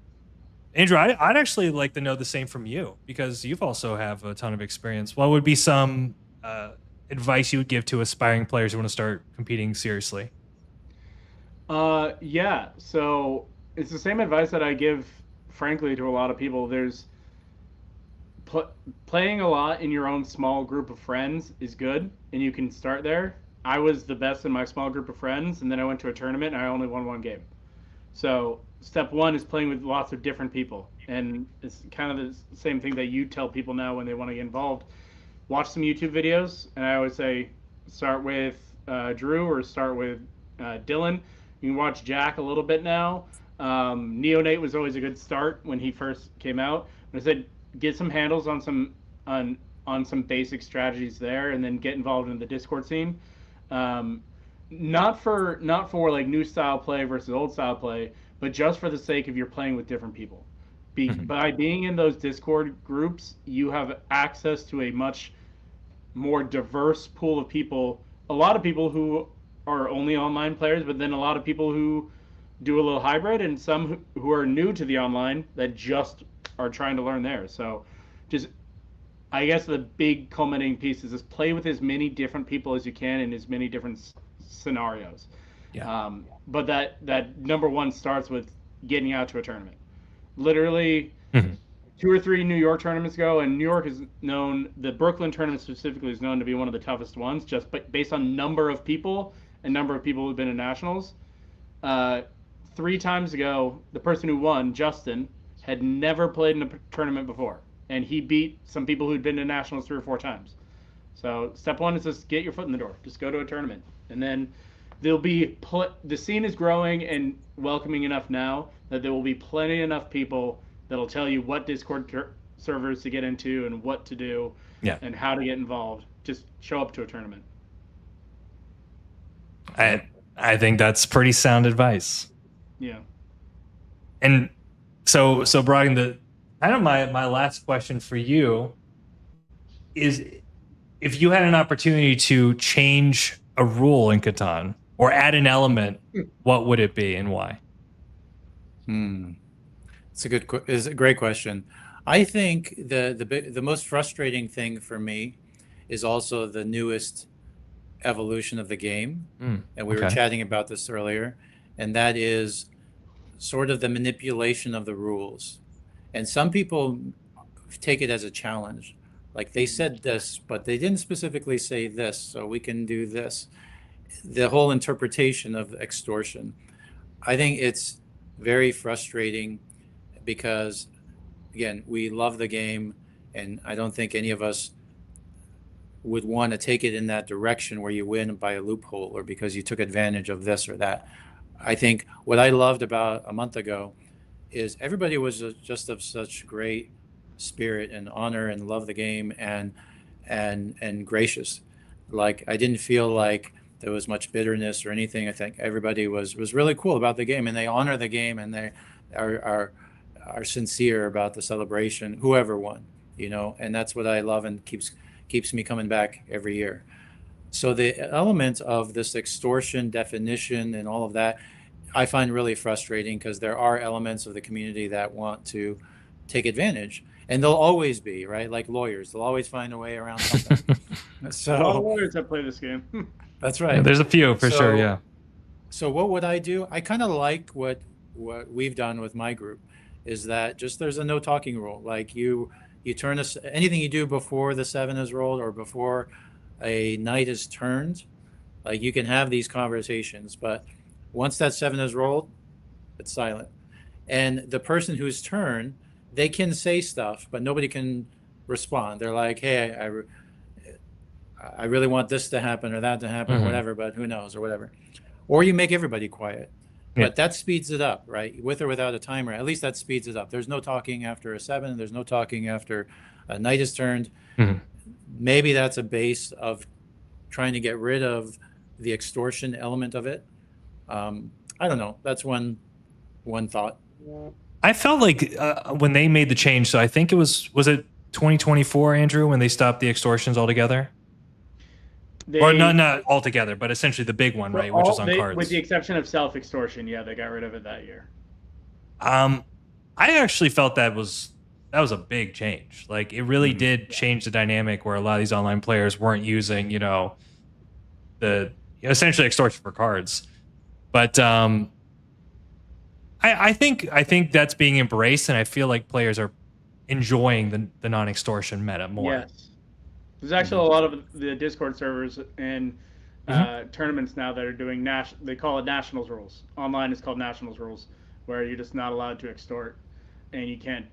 Speaker 1: Andrew, I'd actually like to know the same from you, because you've also have a ton of experience. What would be some advice you would give to aspiring players who want to start competing seriously?
Speaker 2: Yeah. So it's the same advice that I give, frankly, to a lot of people. There's playing a lot in your own small group of friends is good, and you can start there. I was the best in my small group of friends, and then I went to a tournament and I only won one game. So step one is playing with lots of different people, and it's kind of the same thing that you tell people now when they want to get involved. Watch some YouTube videos, and I always say start with Drew or start with Dylan. You can watch Jack a little bit now. Neonate was always a good start when he first came out. But I said get some handles on some basic strategies there, and then get involved in the Discord scene. Not for like new style play versus old style play, but just for the sake of you're playing with different people. By being in those Discord groups, you have access to a much more diverse pool of people. A lot of people who are only online players, but then a lot of people who do a little hybrid, and some who are new to the online that just are trying to learn there. So just, I guess the big culminating piece is just play with as many different people as you can in as many different scenarios.
Speaker 1: Yeah.
Speaker 2: But that number one starts with getting out to a tournament. Literally, 2 or 3 New York tournaments ago, and New York is known, the Brooklyn tournament specifically is known to be one of the toughest ones, just based on number of people and number of people who've been in nationals. 3 times ago, the person who won, Justin, had never played in a tournament before, and he beat some people who'd been to nationals 3 or 4 times. So step one is just get your foot in the door. Just go to a tournament, and then there'll be the scene is growing and welcoming enough now that there will be plenty enough people that'll tell you what Discord servers to get into and what to do
Speaker 1: Yeah.
Speaker 2: and how to get involved. Just show up to a tournament.
Speaker 1: I think that's pretty sound advice.
Speaker 2: Yeah.
Speaker 1: And so Brian, the kind of my last question for you is, if you had an opportunity to change a rule in Catan or add an element, what would it be and why?
Speaker 3: It's a great question. I think the most frustrating thing for me is also the newest evolution of the game, and we were chatting about this earlier, and that is sort of the manipulation of the rules. And some people take it as a challenge. Like, they said this, but they didn't specifically say this, so we can do this. The whole interpretation of extortion. I think it's very frustrating because, again, we love the game, and I don't think any of us would want to take it in that direction where you win by a loophole or because you took advantage of this or that. I think what I loved about a month ago is everybody was just of such great spirit and honor and love the game and gracious. Like, I didn't feel like there was much bitterness or anything. I think everybody was really cool about the game, and they honor the game, and they are sincere about the celebration, whoever won, and that's what I love and keeps me coming back every year. So the element of this extortion definition and all of that, I find really frustrating, because there are elements of the community that want to take advantage, and they'll always be, right? Like lawyers, they'll always find a way around something.
Speaker 2: A lot of lawyers that play this game.
Speaker 3: That's right.
Speaker 1: Yeah, there's a few for sure. Yeah.
Speaker 3: So what would I do? I kind of like what we've done with my group, is that just there's a no talking rule. Like, you turn anything you do before the 7 is rolled or before a knight is turned, like, you can have these conversations, but once that 7 is rolled, it's silent. And the person whose turn, they can say stuff, but nobody can respond. They're like, hey, I really want this to happen or that to happen, or whatever, but who knows, or whatever. Or you make everybody quiet. But that speeds it up, right? With or without a timer, at least that speeds it up. There's no talking after a 7. There's no talking after a knight is turned. Maybe that's a base of trying to get rid of the extortion element of it. I don't know. That's one thought.
Speaker 1: I felt like when they made the change, so I think it was it 2024, Andrew, when they stopped the extortions altogether? Or not altogether, but essentially the big one, right, which is on cards.
Speaker 2: With the exception of self-extortion, yeah, they got rid of it that year.
Speaker 1: I actually felt that was a big change. Like, it really did change the dynamic where a lot of these online players weren't using, the essentially extortion for cards. But I think that's being embraced, and I feel like players are enjoying the non-extortion meta more.
Speaker 2: Yes. There's actually a lot of the Discord servers and tournaments now that are doing they call it nationals rules. Online it's called nationals rules, where you're just not allowed to extort, and you can't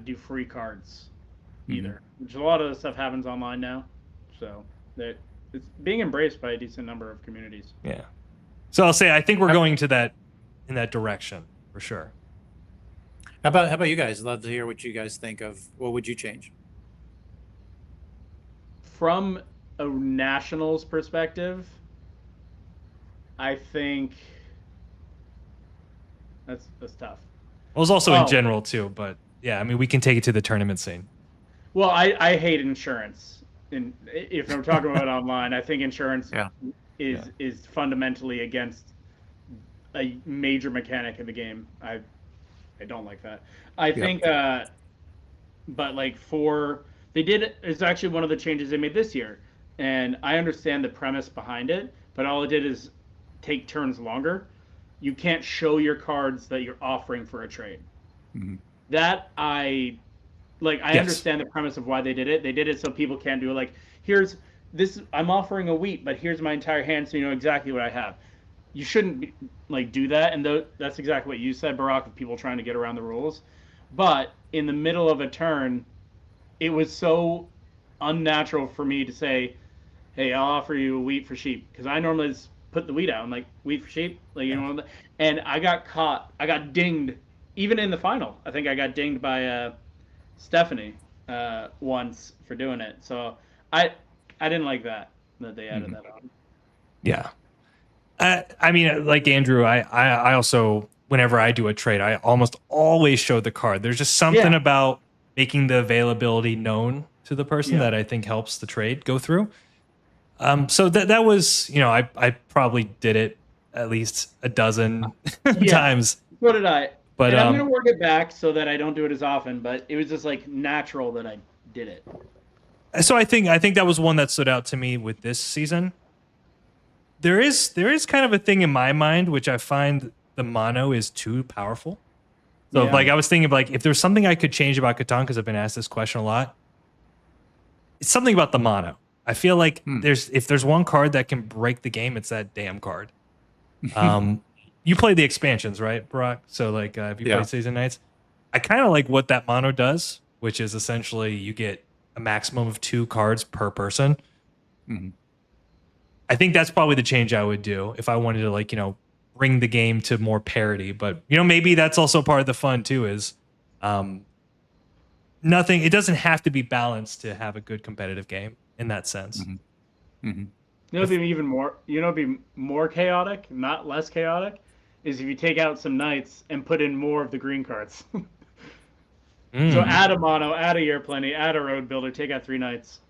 Speaker 2: do free cards either. Which a lot of the stuff happens online now, so that it's being embraced by a decent number of communities.
Speaker 1: Yeah. So I'll say I think we're going to that in that direction for sure.
Speaker 3: How about you guys? Love to hear what you guys think of. What would you change?
Speaker 2: From a nationals perspective, I think that's tough.
Speaker 1: Well, it's also in general too, but yeah, I mean, we can take it to the tournament scene.
Speaker 2: Well, I hate insurance. And if I'm talking about online, I think insurance is fundamentally against a major mechanic in the game. I don't like that. I think, but like it's actually one of the changes they made this year, and I understand the premise behind it, but all it did is take turns longer. You can't show your cards that you're offering for a trade. That I understand the premise of why they did it. They did it so people can't do it. Like, here's this, I'm offering a wheat, but here's my entire hand, so you know exactly what I have. You shouldn't do that, and that's exactly what you said, Burak, of people trying to get around the rules. But in the middle of a turn, it was so unnatural for me to say, hey, I'll offer you a wheat for sheep, because I normally put the weed out. I'm like, weed for sheep, like you know. And I got dinged, even in the final. I think I got dinged by Stephanie once for doing it. So I didn't like that they added that on.
Speaker 1: Yeah. I mean, like Andrew, I also, whenever I do a trade, I almost always show the card. There's just something about making the availability known to the person that I think helps the trade go through. So that was, I probably did it at least a dozen times.
Speaker 2: So did I.
Speaker 1: But
Speaker 2: and I'm gonna work it back so that I don't do it as often. But it was just like natural that I did it.
Speaker 1: So I think that was one that stood out to me with this season. There is kind of a thing in my mind which I find the mono is too powerful. So like I was thinking of like if there's something I could change about Catan, because I've been asked this question a lot, it's something about the mono. I feel like if there's one card that can break the game, it's that damn card. You play the expansions, right, Burak? So like if you play Season Nights, I kind of like what that mono does, which is essentially you get a maximum of 2 cards per person. I think that's probably the change I would do if I wanted to, like, bring the game to more parity. But, maybe that's also part of the fun too, is it doesn't have to be balanced to have a good competitive game in that sense.
Speaker 2: It'd be even more, it'd be more chaotic, not less chaotic, is if you take out some knights and put in more of the green cards. So add a mono, add a year plenty, add a road builder, take out 3 knights.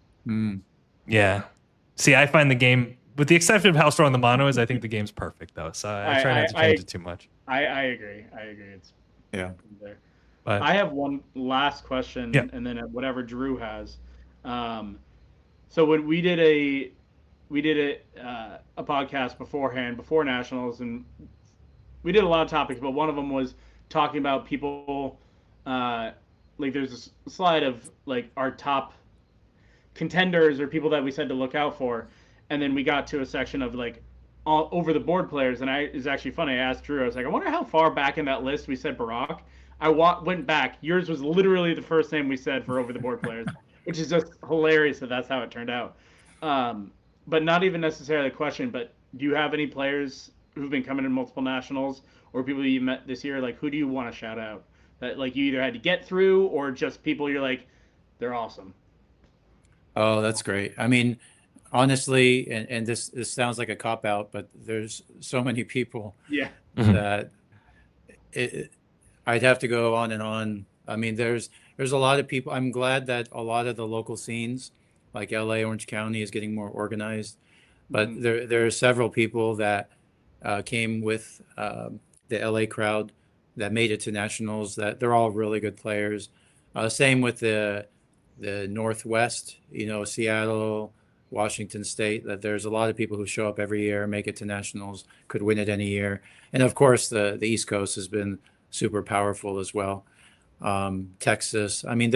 Speaker 1: Yeah. See, I find the game, with the exception of how strong the mono is, I think the game's perfect though. So I try not to change it too much.
Speaker 2: I agree. It's
Speaker 3: Yeah.
Speaker 2: there.
Speaker 1: But
Speaker 2: I have one last question, and then whatever Drew has. So when we did a podcast beforehand, before nationals, and we did a lot of topics, but one of them was talking about people. Like there's a slide of like our top contenders or people that we said to look out for, and then we got to a section of like all over the board players, and it's actually funny. I asked Drew, I was like, I wonder how far back in that list we said Burak. I went back. Yours was literally the first name we said for over the board players, which is just hilarious that that's how it turned out. But not even necessarily a question, but do you have any players who've been coming in multiple nationals or people you met this year? Like, who do you want to shout out that like you either had to get through or just people you're like, they're awesome?
Speaker 3: Oh, that's great. I mean, honestly, and this sounds like a cop out, but there's so many people that I'd have to go on and on. I mean, there's a lot of people. I'm glad that a lot of the local scenes, like LA, Orange County, is getting more organized. But there are several people that came with the LA crowd that made it to nationals. That they're all really good players. Same with the Northwest. Seattle, Washington State. That there's a lot of people who show up every year, make it to nationals, could win it any year. And of course, the East Coast has been super powerful as well. Texas. I mean,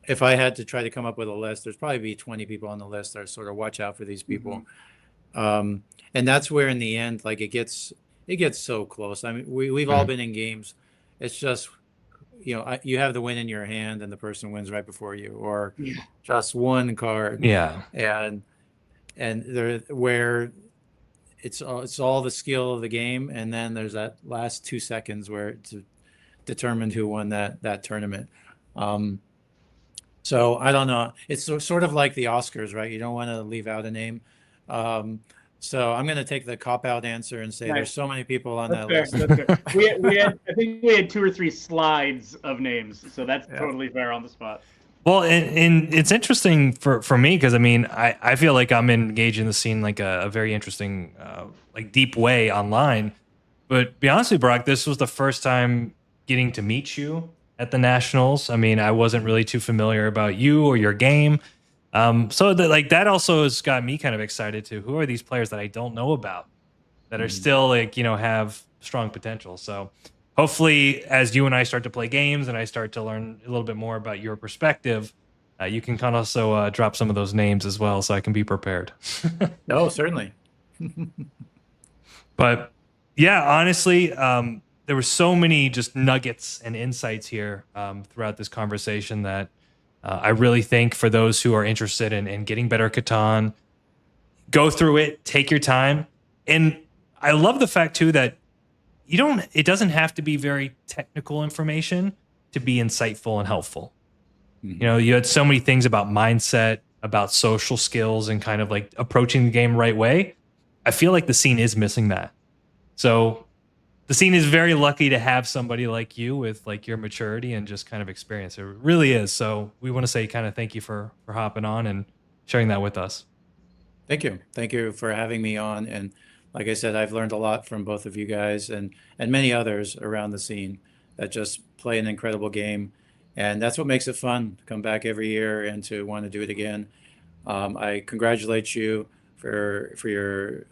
Speaker 3: if I had to try to come up with a list, there's probably be 20 people on the list that are sort of watch out for these people. And that's where in the end, like it gets so close. I mean, we've all been in games. It's just, you have the win in your hand and the person wins right before you, or just one card.
Speaker 1: Yeah.
Speaker 3: And where it's all the skill of the game. And then there's that last 2 seconds where it's determined who won that tournament. So I don't know. It's sort of like the Oscars, right? You don't want to leave out a name. So I'm going to take the cop-out answer and say there's so many people on that list.
Speaker 2: That's fair. I think we had 2 or 3 slides of names, so that's totally fair on the spot.
Speaker 1: Well, and it's interesting for me because I mean I feel like I'm engaged in the scene like a very interesting like deep way online. But to be honest with you, Burak, this was the first time getting to meet you at the nationals. I mean, I wasn't really too familiar about you or your game. So that also has got me kind of excited too. Who are these players that I don't know about that are still like, have strong potential? So hopefully as you and I start to play games and I start to learn a little bit more about your perspective, you can kind of also drop some of those names as well so I can be prepared.
Speaker 3: Oh, certainly.
Speaker 1: But yeah, honestly, there were so many just nuggets and insights here throughout this conversation that I really think for those who are interested in getting better at Catan, go through it, take your time. And I love the fact too that it doesn't have to be very technical information to be insightful and helpful.
Speaker 3: Mhm.
Speaker 1: You know, you had so many things about mindset, about social skills, and kind of like approaching the game right way. I feel like the scene is missing that. So the scene is very lucky to have somebody like you with like your maturity and just kind of experience. It really is. So we want to say kind of thank you for hopping on and sharing that with us.
Speaker 3: Thank you. Thank you for having me on. And like I said, I've learned a lot from both of you guys and many others around the scene that just play an incredible game. And that's what makes it fun to come back every year and to want to do it again. I congratulate you for your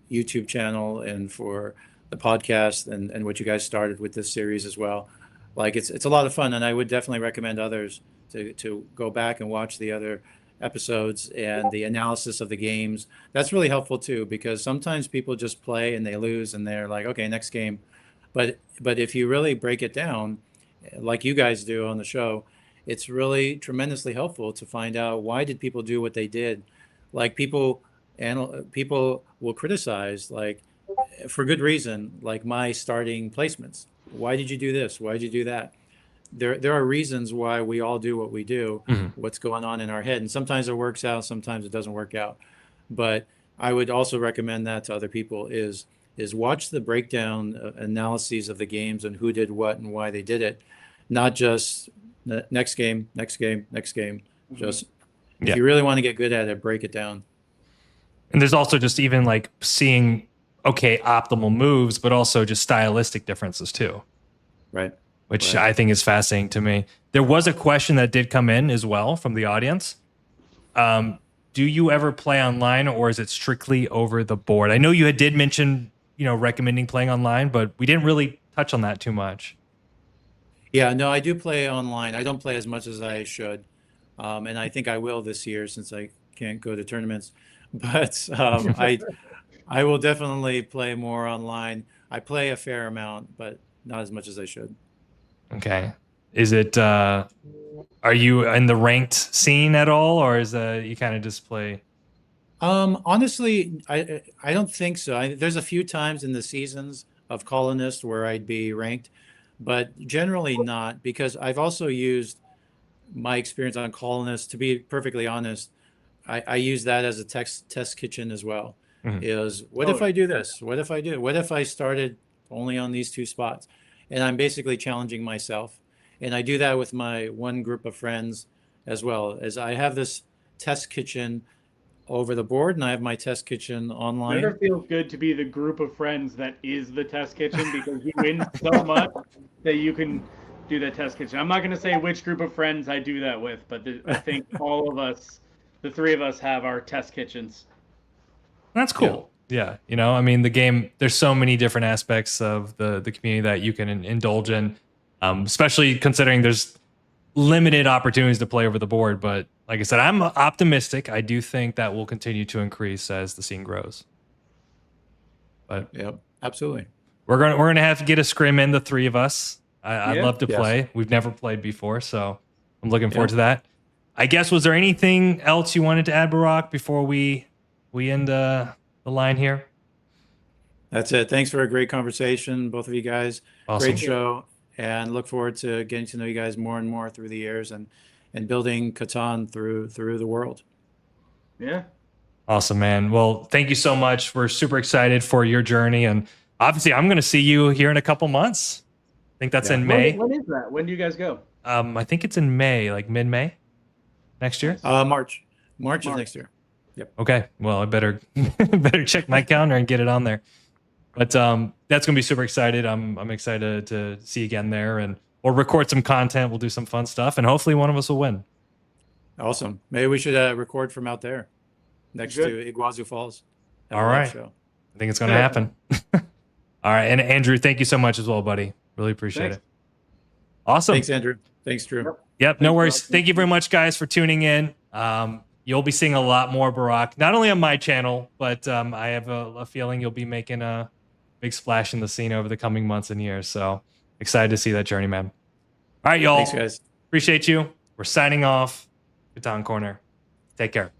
Speaker 3: YouTube channel and for the podcast and what you guys started with this series as well. Like it's a lot of fun, and I would definitely recommend others to go back and watch the other episodes and the analysis of the games. That's really helpful too, because sometimes people just play and they lose and they're like, okay, next game. But if you really break it down, like you guys do on the show, it's really tremendously helpful to find out why did people do what they did. Like people will criticize like for good reason, like my starting placements. Why did you do this? Why did you do that? There are reasons why we all do what we do, what's going on in our head. And sometimes it works out, sometimes it doesn't work out. But I would also recommend that to other people is watch the breakdown analyses of the games and who did what and why they did it, not just next game, next game, next game. Just if you really want to get good at it, break it down.
Speaker 1: And there's also just even like seeing, okay, optimal moves, but also just stylistic differences too.
Speaker 3: Right.
Speaker 1: Which I think is fascinating to me. There was a question that did come in as well from the audience. Do you ever play online, or is it strictly over the board? I know you did mention, recommending playing online, but we didn't really touch on that too much.
Speaker 3: Yeah, no, I do play online. I don't play as much as I should. And I think I will this year since I can't go to tournaments. But I will definitely play more online. I play a fair amount, but not as much as I should.
Speaker 1: Okay. Is it, are you in the ranked scene at all, or is you kind of just play?
Speaker 3: Honestly, I don't think so. There's a few times in the seasons of Colonist where I'd be ranked, but generally not, because I've also used my experience on Colonist, to be perfectly honest, I use that as a test kitchen as well. Is what if I do this? What if I do? What if I started only on these two spots? And I'm basically challenging myself. And I do that with my one group of friends as well, as I have this test kitchen over the board and I have my test kitchen online.
Speaker 2: Never feels good to be the group of friends that is the test kitchen, because you win so much that you can do that test kitchen. I'm not going to say which group of friends I do that with, but I think all of us, the three of us, have our test kitchens.
Speaker 1: That's cool. Yeah. I mean, the game, there's so many different aspects of the community that you can indulge in, especially considering there's limited opportunities to play over the board. But like I said, I'm optimistic. I do think that will continue to increase as the scene grows. But
Speaker 3: yep, absolutely.
Speaker 1: We're gonna have to get a scrim in, the three of us. I'd love to play. We've never played before, so I'm looking forward to that. I guess, was there anything else you wanted to add, Burak, before we end the line here?
Speaker 3: That's it. Thanks for a great conversation, both of you guys.
Speaker 1: Awesome.
Speaker 3: Great show, and look forward to getting to know you guys more and more through the years and building Catan through the world.
Speaker 2: Yeah.
Speaker 1: Awesome, man. Well, thank you so much. We're super excited for your journey, and obviously I'm going to see you here in a couple months. I think that's in May.
Speaker 2: When is that? When do you guys go?
Speaker 1: I think it's in May, like mid-May next year.
Speaker 3: March is next year. Yep.
Speaker 1: Okay. Well, I better check my calendar and get it on there. But that's gonna be super excited. I'm excited to see you again there, and we'll record some content. We'll do some fun stuff, and hopefully one of us will win.
Speaker 3: Awesome. Maybe we should record from out there, next to Iguazu Falls.
Speaker 1: All right.
Speaker 3: Show.
Speaker 1: I think it's gonna happen. All right, and Andrew, thank you so much as well, buddy. Really appreciate it. Awesome.
Speaker 3: Thanks, Andrew. Thanks, Drew.
Speaker 1: Yep. No worries. Thank you very much, guys, for tuning in. You'll be seeing a lot more Burak, not only on my channel, but I have a feeling you'll be making a big splash in the scene over the coming months and years. So excited to see that journey, man. All right, y'all.
Speaker 3: Thanks, guys.
Speaker 1: Appreciate you. We're signing off. Catan Corner. Take care.